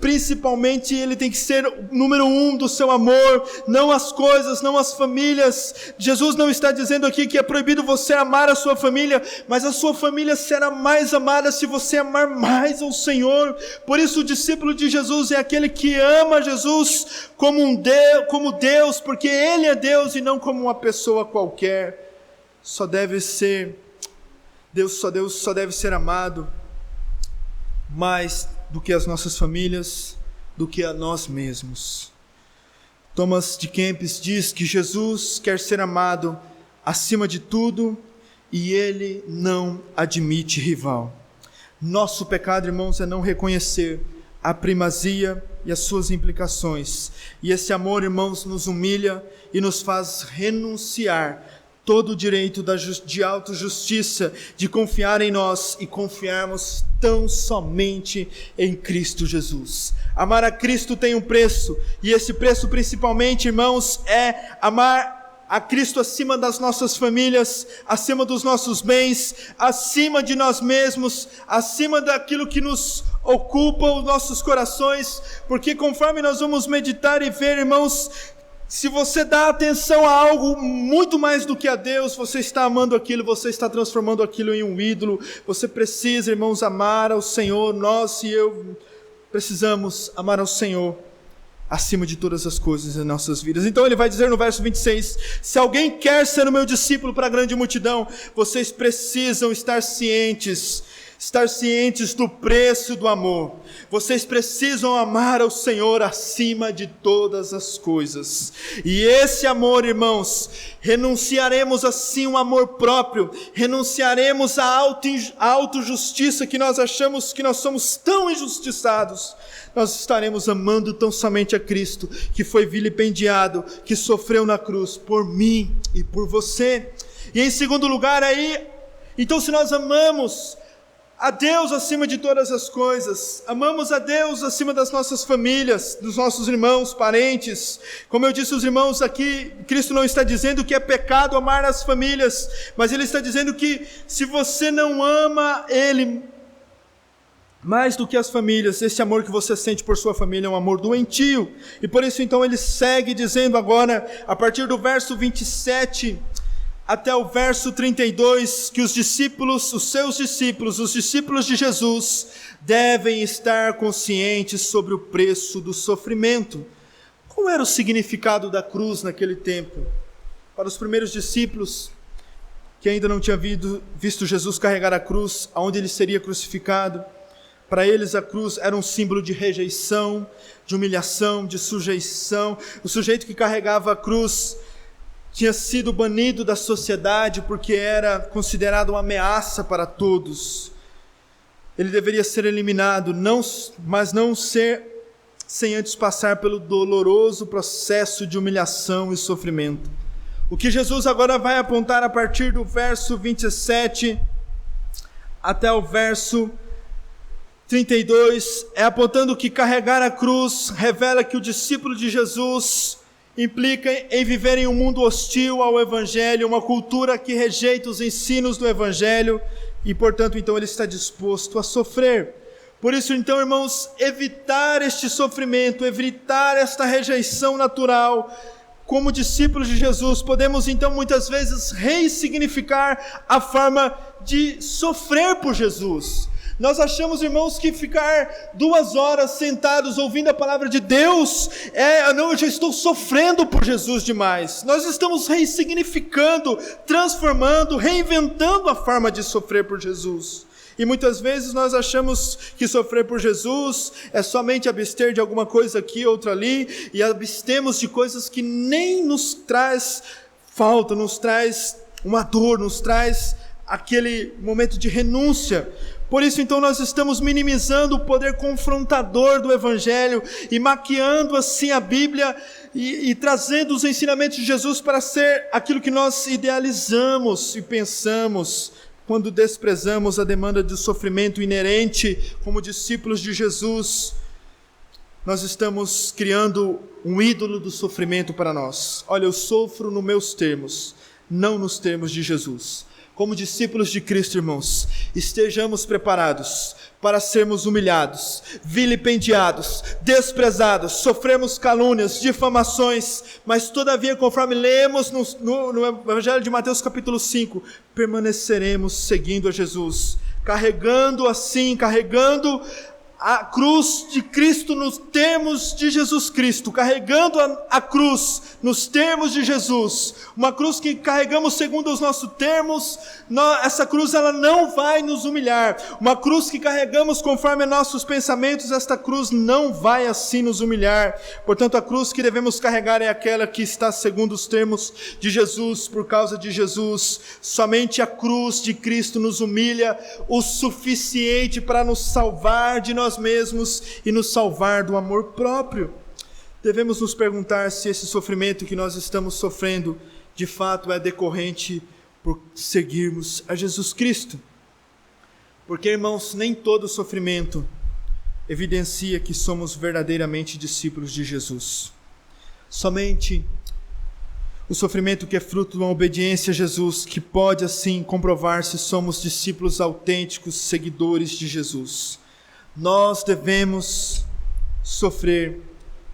Principalmente, ele tem que ser o número 1 do seu amor, não as coisas, não as famílias. Jesus não está dizendo aqui que é proibido você amar a sua família, mas a sua família será mais amada se você amar mais ao Senhor. Por isso, o discípulo de Jesus é aquele que ama Jesus como Deus, porque Ele é Deus e não como uma pessoa qualquer. Deus só deve ser amado mais do que as nossas famílias, do que a nós mesmos. Thomas de Kempis diz que Jesus quer ser amado acima de tudo e Ele não admite rival. Nosso pecado, irmãos, é não reconhecer a primazia e as suas implicações. E esse amor, irmãos, nos humilha e nos faz renunciar todo o direito de autojustiça, de confiar em nós e confiarmos tão somente em Cristo Jesus. Amar a Cristo tem um preço, e esse preço principalmente, irmãos, é amar a Cristo acima das nossas famílias, acima dos nossos bens, acima de nós mesmos, acima daquilo que nos ocupa os nossos corações, porque conforme nós vamos meditar e ver, irmãos, se você dá atenção a algo muito mais do que a Deus, você está amando aquilo, você está transformando aquilo em um ídolo. Você precisa, irmãos, amar ao Senhor. Nós e eu precisamos amar ao Senhor acima de todas as coisas em nossas vidas. Então ele vai dizer no verso 26, se alguém quer ser o meu discípulo para a grande multidão, vocês precisam estar cientes do preço do amor. Vocês precisam amar ao Senhor acima de todas as coisas. E esse amor, irmãos, renunciaremos assim um amor próprio, renunciaremos à autojustiça que nós achamos que nós somos tão injustiçados. Nós estaremos amando tão somente a Cristo, que foi vilipendiado, que sofreu na cruz por mim e por você. E em segundo lugar então se nós amamos a Deus acima de todas as coisas, amamos a Deus acima das nossas famílias, dos nossos irmãos, parentes. Como eu disse aos irmãos aqui, Cristo não está dizendo que é pecado amar as famílias, mas Ele está dizendo que se você não ama Ele mais do que as famílias, esse amor que você sente por sua família é um amor doentio. E por isso então Ele segue dizendo agora, a partir do verso 27... até o verso 32, que os seus discípulos, os discípulos de Jesus, devem estar conscientes sobre o preço do sofrimento. Qual era o significado da cruz naquele tempo? Para os primeiros discípulos, que ainda não tinham visto Jesus carregar a cruz, aonde ele seria crucificado, para eles a cruz era um símbolo de rejeição, de humilhação, de sujeição. O sujeito que carregava a cruz tinha sido banido da sociedade porque era considerado uma ameaça para todos. Ele deveria ser eliminado, mas não sem antes passar pelo doloroso processo de humilhação e sofrimento. O que Jesus agora vai apontar a partir do verso 27 até o verso 32, é apontando que carregar a cruz revela que o discípulo de Jesus implica em viver em um mundo hostil ao Evangelho, uma cultura que rejeita os ensinos do Evangelho e, portanto, então ele está disposto a sofrer. Por isso, então, irmãos, evitar este sofrimento, evitar esta rejeição natural, como discípulos de Jesus, podemos então muitas vezes ressignificar a forma de sofrer por Jesus. Nós achamos, irmãos, que ficar 2 horas sentados ouvindo a palavra de Deus, eu já estou sofrendo por Jesus demais. Nós estamos ressignificando, transformando, reinventando a forma de sofrer por Jesus. E muitas vezes nós achamos que sofrer por Jesus é somente abster de alguma coisa aqui, outra ali, e abstemos de coisas que nem nos traz falta, nos traz uma dor, nos traz aquele momento de renúncia. Por isso, então, nós estamos minimizando o poder confrontador do Evangelho e maquiando assim a Bíblia e trazendo os ensinamentos de Jesus para ser aquilo que nós idealizamos e pensamos quando desprezamos a demanda de sofrimento inerente como discípulos de Jesus. nós estamos criando um ídolo do sofrimento para nós. Olha, eu sofro nos meus termos, não nos termos de Jesus. Como discípulos de Cristo, irmãos, estejamos preparados para sermos humilhados, vilipendiados, desprezados, sofremos calúnias, difamações, mas todavia, conforme lemos no Evangelho de Mateus capítulo 5, permaneceremos seguindo a Jesus, carregando a cruz de Cristo nos termos de Jesus Cristo, carregando a cruz nos termos de Jesus, uma cruz que carregamos segundo os nossos termos. Essa cruz ela não vai nos humilhar, uma cruz que carregamos conforme nossos pensamentos, esta cruz não vai assim nos humilhar. Portanto, a cruz que devemos carregar é aquela que está segundo os termos de Jesus, por causa de Jesus. Somente a cruz de Cristo nos humilha o suficiente para nos salvar de nós mesmos e nos salvar do amor próprio. Devemos nos perguntar se esse sofrimento que nós estamos sofrendo de fato é decorrente por seguirmos a Jesus Cristo. Porque, irmãos, nem todo sofrimento evidencia que somos verdadeiramente discípulos de Jesus. Somente o sofrimento que é fruto de uma obediência a Jesus, que pode assim comprovar se somos discípulos autênticos, seguidores de Jesus. Nós devemos sofrer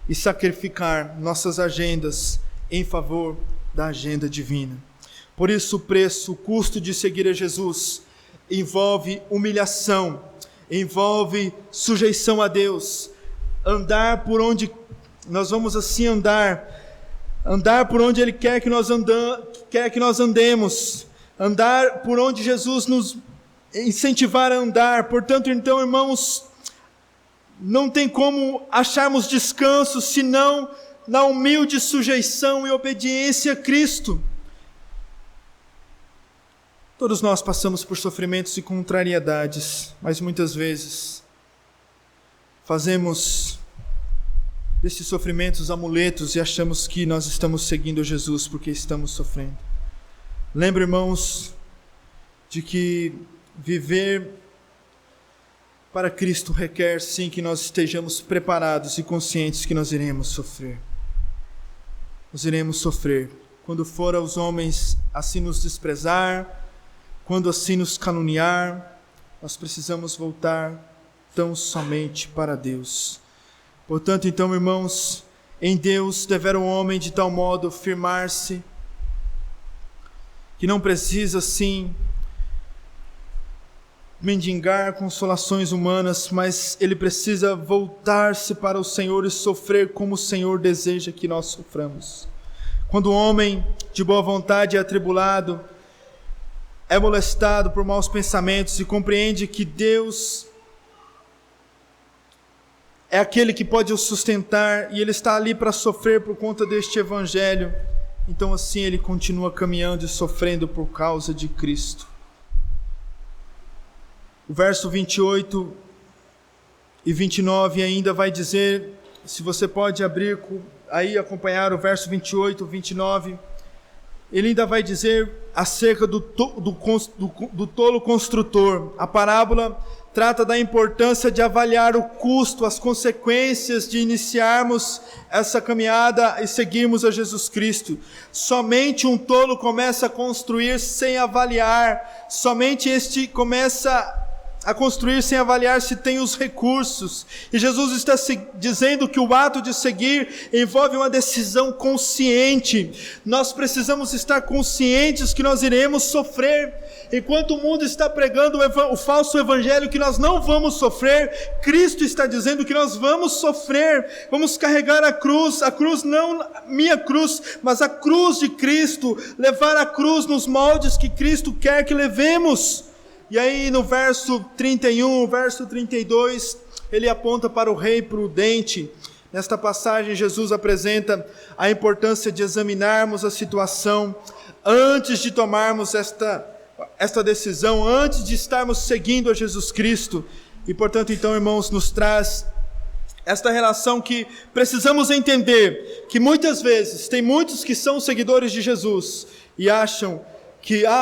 e sacrificar nossas agendas em favor da agenda divina. Por isso o custo de seguir a Jesus envolve humilhação, envolve sujeição a Deus, andar por onde nós vamos assim andar por onde Ele quer que nós andemos, andar por onde Jesus nos incentivar a andar. Portanto, então, irmãos, não tem como acharmos descanso senão na humilde sujeição e obediência a Cristo. Todos nós passamos por sofrimentos e contrariedades, mas muitas vezes fazemos desses sofrimentos amuletos e achamos que nós estamos seguindo Jesus porque estamos sofrendo. Lembra, irmãos, de que viver para Cristo requer sim que nós estejamos preparados e conscientes que nós iremos sofrer. Nós iremos sofrer quando for aos homens assim nos desprezar, quando assim nos caluniar. Nós precisamos voltar tão somente para Deus. Portanto, então, irmãos, em Deus devera o homem de tal modo firmar-se que não precisa assim mendigar consolações humanas, mas ele precisa voltar-se para o Senhor e sofrer como o Senhor deseja que nós soframos. Quando o homem de boa vontade é atribulado, é molestado por maus pensamentos e compreende que Deus é aquele que pode o sustentar e ele está ali para sofrer por conta deste evangelho, então assim ele continua caminhando e sofrendo por causa de Cristo. O verso 28 e 29 ainda vai dizer, se você pode abrir aí, acompanhar o verso 28, 29, ele ainda vai dizer acerca do tolo construtor. A parábola trata da importância de avaliar o custo, as consequências de iniciarmos essa caminhada e seguirmos a Jesus Cristo. Somente um tolo começa a construir sem avaliar, somente este começa a construir sem avaliar se tem os recursos. E Jesus está dizendo que o ato de seguir envolve uma decisão consciente. Nós precisamos estar conscientes que nós iremos sofrer. Enquanto o mundo está pregando o falso evangelho que nós não vamos sofrer, Cristo está dizendo que nós vamos sofrer, vamos carregar a cruz não minha cruz, mas a cruz de Cristo, levar a cruz nos moldes que Cristo quer que levemos. E aí no verso 31, verso 32, ele aponta para o rei prudente. Nesta passagem Jesus apresenta a importância de examinarmos a situação antes de tomarmos esta decisão, antes de estarmos seguindo a Jesus Cristo. E portanto então, irmãos, nos traz esta relação que precisamos entender, que muitas vezes tem muitos que são seguidores de Jesus e acham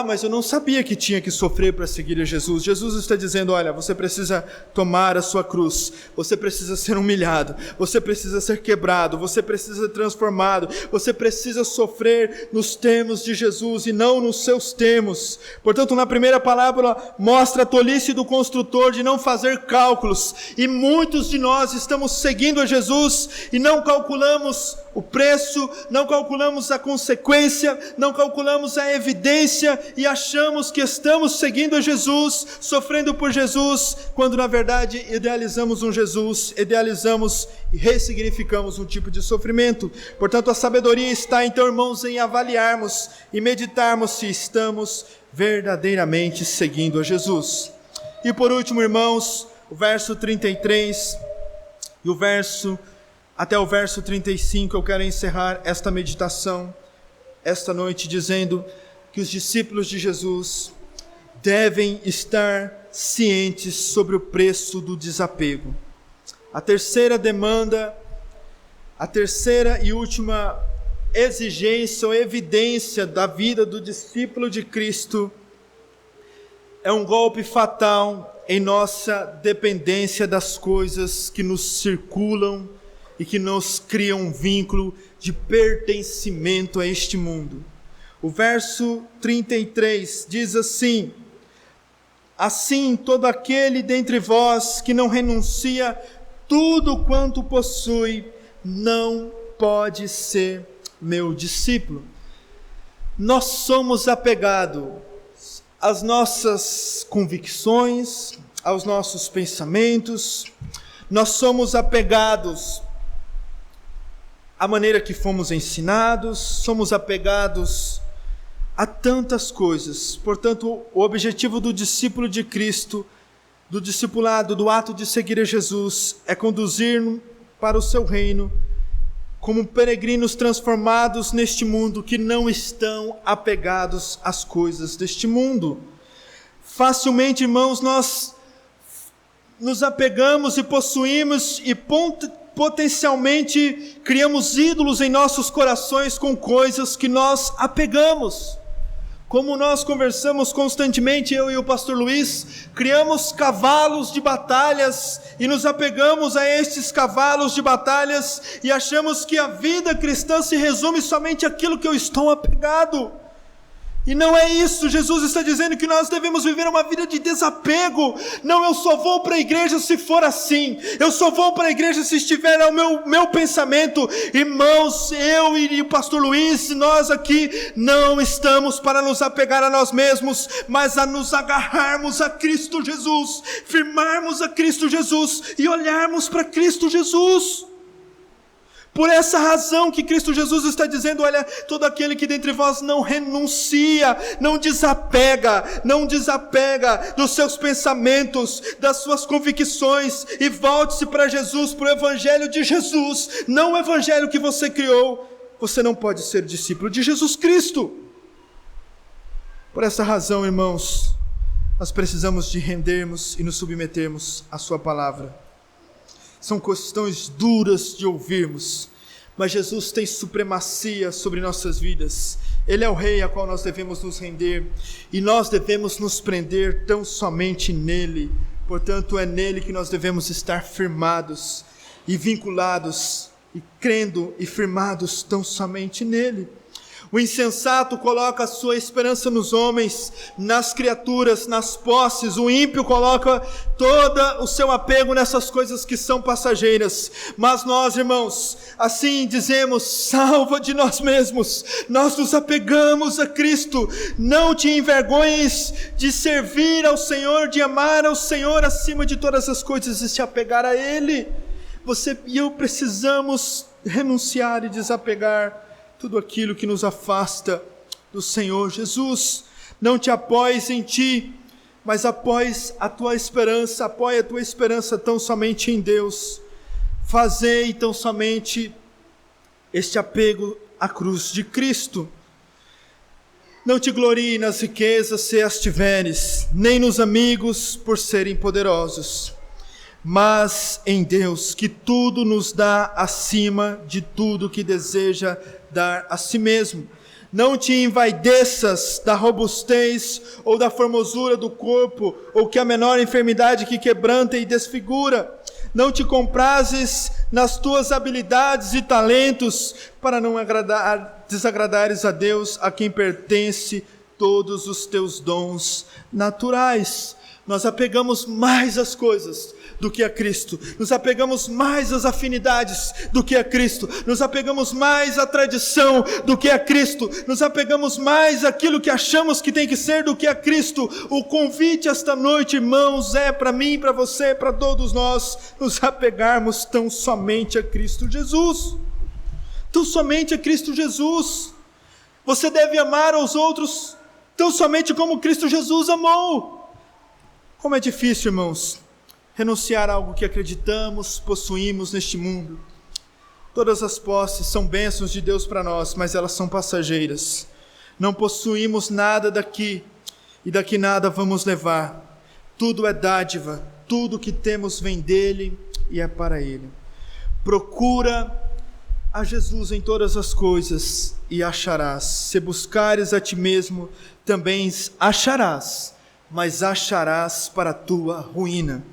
mas eu não sabia que tinha que sofrer para seguir a Jesus. Jesus está dizendo, olha, você precisa tomar a sua cruz, você precisa ser humilhado, você precisa ser quebrado, você precisa ser transformado, você precisa sofrer nos termos de Jesus e não nos seus termos. Portanto, na primeira parábola, mostra a tolice do construtor de não fazer cálculos, e muitos de nós estamos seguindo a Jesus e não calculamos o preço, não calculamos a consequência, não calculamos a evidência, e achamos que estamos seguindo a Jesus, sofrendo por Jesus, quando na verdade idealizamos um Jesus, idealizamos e ressignificamos um tipo de sofrimento. Portanto, a sabedoria está então, irmãos, em avaliarmos e meditarmos se estamos verdadeiramente seguindo a Jesus. E por último, irmãos, o verso 33 e até o verso 35, eu quero encerrar esta meditação esta noite dizendo que os discípulos de Jesus devem estar cientes sobre o preço do desapego. A terceira demanda, a terceira e última exigência ou evidência da vida do discípulo de Cristo é um golpe fatal em nossa dependência das coisas que nos circulam e que nos criam um vínculo de pertencimento a este mundo. O verso 33 diz assim: assim todo aquele dentre vós que não renuncia tudo quanto possui, não pode ser meu discípulo. Nós somos apegados às nossas convicções, aos nossos pensamentos, nós somos apegados à maneira que fomos ensinados, somos apegados a tantas coisas. Portanto, o objetivo do discípulo de Cristo, do discipulado, do ato de seguir a Jesus, é conduzir para o seu reino como peregrinos transformados neste mundo, que não estão apegados às coisas deste mundo. Facilmente, irmãos, nós nos apegamos e possuímos e potencialmente criamos ídolos em nossos corações com coisas que nós apegamos. Como nós conversamos constantemente, eu e o pastor Luiz, criamos cavalos de batalhas e nos apegamos a estes cavalos de batalhas e achamos que a vida cristã se resume somente àquilo que eu estou apegado. E não é isso. Jesus está dizendo que nós devemos viver uma vida de desapego. Não, eu só vou para a igreja se for assim, eu só vou para a igreja se estiver ao meu pensamento. Irmãos, eu e o pastor Luiz, nós aqui não estamos para nos apegar a nós mesmos, mas a nos agarrarmos a Cristo Jesus, firmarmos a Cristo Jesus e olharmos para Cristo Jesus. Por essa razão que Cristo Jesus está dizendo, olha, todo aquele que dentre vós não renuncia, não desapega dos seus pensamentos, das suas convicções, e volte-se para Jesus, para o Evangelho de Jesus, não o Evangelho que você criou, você não pode ser discípulo de Jesus Cristo. Por essa razão, irmãos, nós precisamos de rendermos e nos submetermos à sua palavra. São questões duras de ouvirmos, mas Jesus tem supremacia sobre nossas vidas. Ele é o Rei a qual nós devemos nos render, e nós devemos nos prender tão somente nele. Portanto, é nele que nós devemos estar firmados e vinculados, e crendo e firmados tão somente nele. O insensato coloca a sua esperança nos homens, nas criaturas, nas posses. O ímpio coloca todo o seu apego nessas coisas que são passageiras. Mas nós, irmãos, assim dizemos, salva de nós mesmos. Nós nos apegamos a Cristo. Não te envergonhes de servir ao Senhor, de amar ao Senhor acima de todas as coisas e se apegar a Ele. Você e eu precisamos renunciar e desapegar tudo aquilo que nos afasta do Senhor Jesus. Não te apoies em ti, mas apoie a tua esperança tão somente em Deus. Fazei tão somente este apego à cruz de Cristo. Não te glorie nas riquezas se as tiveres, nem nos amigos por serem poderosos, mas em Deus, que tudo nos dá acima de tudo que deseja dar a si mesmo. Não te envaideças da robustez ou da formosura do corpo, ou que a menor enfermidade que quebranta e desfigura. Não te comprases nas tuas habilidades e talentos, para não desagradares a Deus, a quem pertence todos os teus dons naturais. Nós apegamos mais às coisas do que a Cristo, nos apegamos mais às afinidades do que a Cristo, nos apegamos mais à tradição do que a Cristo, nos apegamos mais àquilo que achamos que tem que ser do que a Cristo. O convite esta noite, irmãos, é para mim, para você, para todos nós, nos apegarmos tão somente a Cristo Jesus, tão somente a Cristo Jesus. Você deve amar aos outros tão somente como Cristo Jesus amou. Como é difícil, irmãos, renunciar a algo que acreditamos, possuímos neste mundo. Todas as posses são bênçãos de Deus para nós, mas elas são passageiras. Não possuímos nada daqui, e daqui nada vamos levar. Tudo é dádiva, tudo que temos vem dele e é para ele. Procura a Jesus em todas as coisas e acharás. Se buscares a ti mesmo, também acharás, mas acharás para a tua ruína.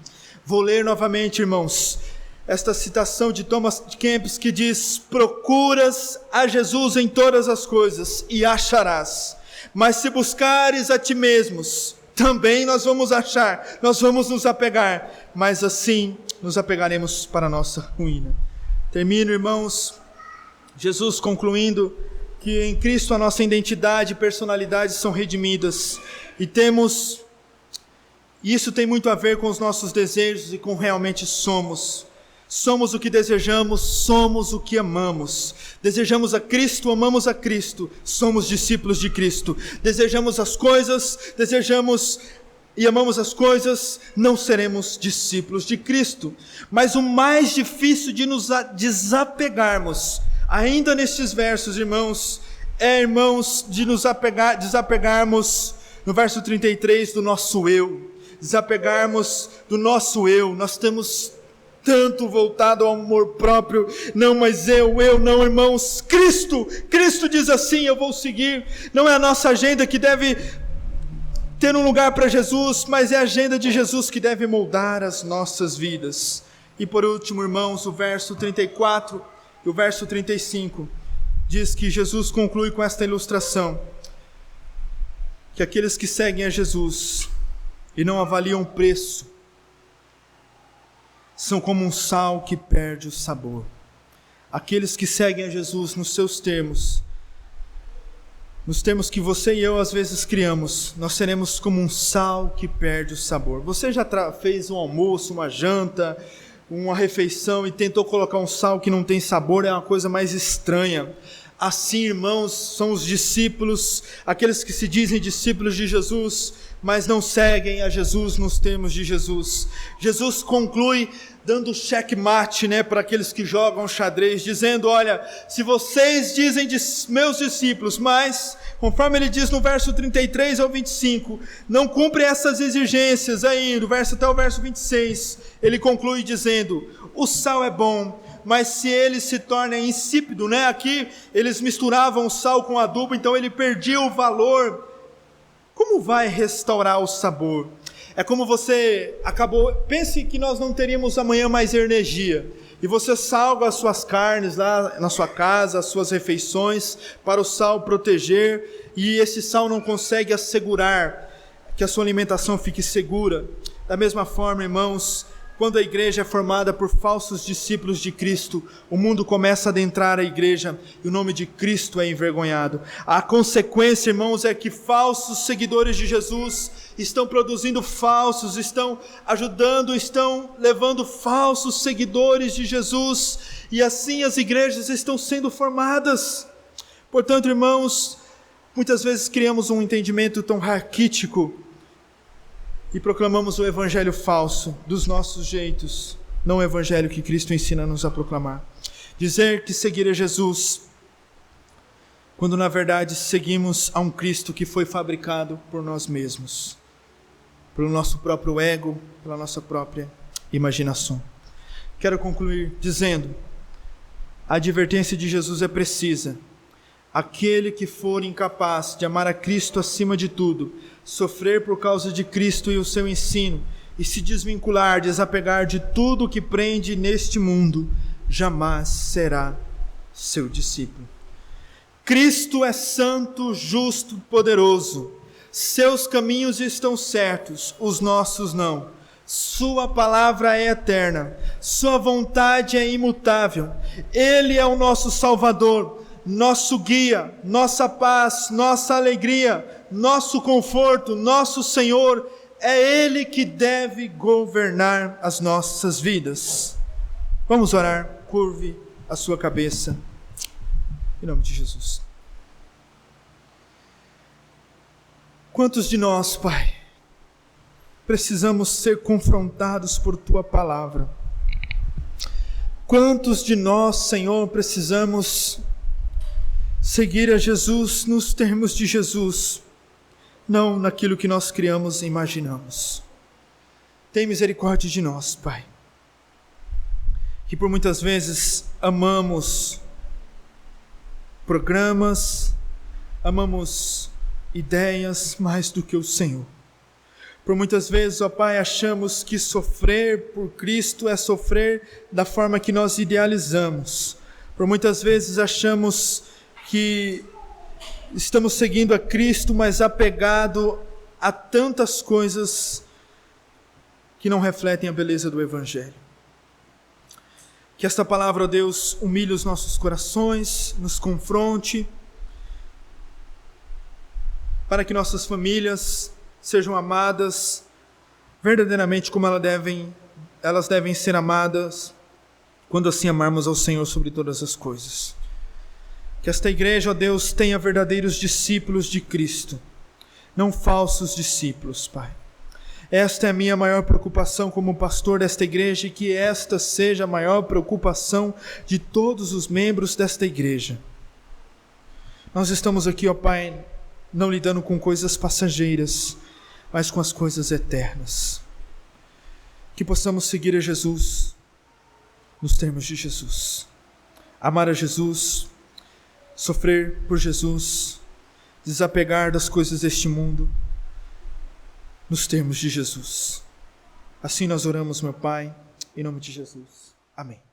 Vou ler novamente, irmãos, esta citação de Thomas Kempis que diz: procuras a Jesus em todas as coisas e acharás, mas se buscares a ti mesmos, também nós vamos achar, nós vamos nos apegar, mas assim nos apegaremos para a nossa ruína. Termino, irmãos, Jesus concluindo que em Cristo a nossa identidade e personalidade são redimidas, e isso tem muito a ver com os nossos desejos e com realmente somos. Somos o que desejamos, somos o que amamos. Desejamos a Cristo, amamos a Cristo, somos discípulos de Cristo. Desejamos as coisas, e amamos as coisas, não seremos discípulos de Cristo. Mas o mais difícil de nos desapegarmos, ainda nestes versos, irmãos, de nos desapegarmos, no verso 33, do nosso eu. Desapegarmos do nosso eu. Nós temos tanto voltado ao amor próprio. Não, mas eu não, irmãos. Cristo diz assim: eu vou seguir. Não é a nossa agenda que deve ter um lugar para Jesus, mas é a agenda de Jesus que deve moldar as nossas vidas. E por último, irmãos, o verso 34 e o verso 35 diz que Jesus conclui com esta ilustração, que aqueles que seguem a Jesus e não avaliam o preço são como um sal que perde o sabor. Aqueles que seguem a Jesus nos seus termos, nos termos que você e eu às vezes criamos, nós seremos como um sal que perde o sabor. Você já fez um almoço, uma janta, uma refeição e tentou colocar um sal que não tem sabor? É uma coisa mais estranha. Assim, irmãos, são os discípulos, aqueles que se dizem discípulos de Jesus, mas não seguem a Jesus nos termos de Jesus. Jesus conclui dando checkmate, para aqueles que jogam xadrez, dizendo: olha, se vocês dizem meus discípulos, mas, conforme ele diz no verso 33 ao 25, não cumprem essas exigências aí, do verso até o verso 26, ele conclui dizendo: o sal é bom, mas se ele se torna insípido, aqui eles misturavam o sal com adubo, então ele perdia o valor. Como vai restaurar o sabor? É como você pense que nós não teríamos amanhã mais energia, e você salga as suas carnes lá na sua casa, as suas refeições, para o sal proteger, e esse sal não consegue assegurar que a sua alimentação fique segura. Da mesma forma, irmãos, quando a igreja é formada por falsos discípulos de Cristo, o mundo começa a adentrar a igreja e o nome de Cristo é envergonhado. A consequência, irmãos, é que falsos seguidores de Jesus estão produzindo falsos, estão levando falsos seguidores de Jesus, e assim as igrejas estão sendo formadas. Portanto, irmãos, muitas vezes criamos um entendimento tão raquítico e proclamamos o evangelho falso dos nossos jeitos, não o evangelho que Cristo ensina-nos a proclamar. Dizer que seguir a Jesus, quando na verdade seguimos a um Cristo que foi fabricado por nós mesmos, pelo nosso próprio ego, pela nossa própria imaginação. Quero concluir dizendo: a advertência de Jesus é precisa, aquele que for incapaz de amar a Cristo acima de tudo, sofrer por causa de Cristo e o seu ensino, e se desvincular, desapegar de tudo que prende neste mundo, jamais será seu discípulo. Cristo é santo, justo, poderoso. Seus caminhos estão certos, os nossos não. Sua palavra é eterna, sua vontade é imutável. Ele é o nosso Salvador, nosso guia, nossa paz, nossa alegria, nosso conforto, nosso Senhor. É Ele que deve governar as nossas vidas. Vamos orar, curve a sua cabeça, em nome de Jesus. Quantos de nós, Pai, precisamos ser confrontados por Tua palavra? Quantos de nós, Senhor, precisamos seguir a Jesus nos termos de Jesus, não naquilo que nós criamos e imaginamos? Tem misericórdia de nós, Pai, que por muitas vezes amamos programas, amamos ideias mais do que o Senhor. Por muitas vezes, ó Pai, achamos que sofrer por Cristo é sofrer da forma que nós idealizamos. Por muitas vezes achamos que estamos seguindo a Cristo, mas apegado a tantas coisas que não refletem a beleza do Evangelho. Que esta palavra, ó Deus, humilhe os nossos corações, nos confronte, para que nossas famílias sejam amadas verdadeiramente como elas devem ser amadas, quando assim amarmos ao Senhor sobre todas as coisas. Que esta igreja, ó Deus, tenha verdadeiros discípulos de Cristo, não falsos discípulos, Pai. Esta é a minha maior preocupação como pastor desta igreja, e que esta seja a maior preocupação de todos os membros desta igreja. Nós estamos aqui, ó Pai, não lidando com coisas passageiras, mas com as coisas eternas. Que possamos seguir a Jesus nos termos de Jesus. Amar a Jesus, sofrer por Jesus, desapegar das coisas deste mundo, nos termos de Jesus. Assim nós oramos, meu Pai, em nome de Jesus. Amém.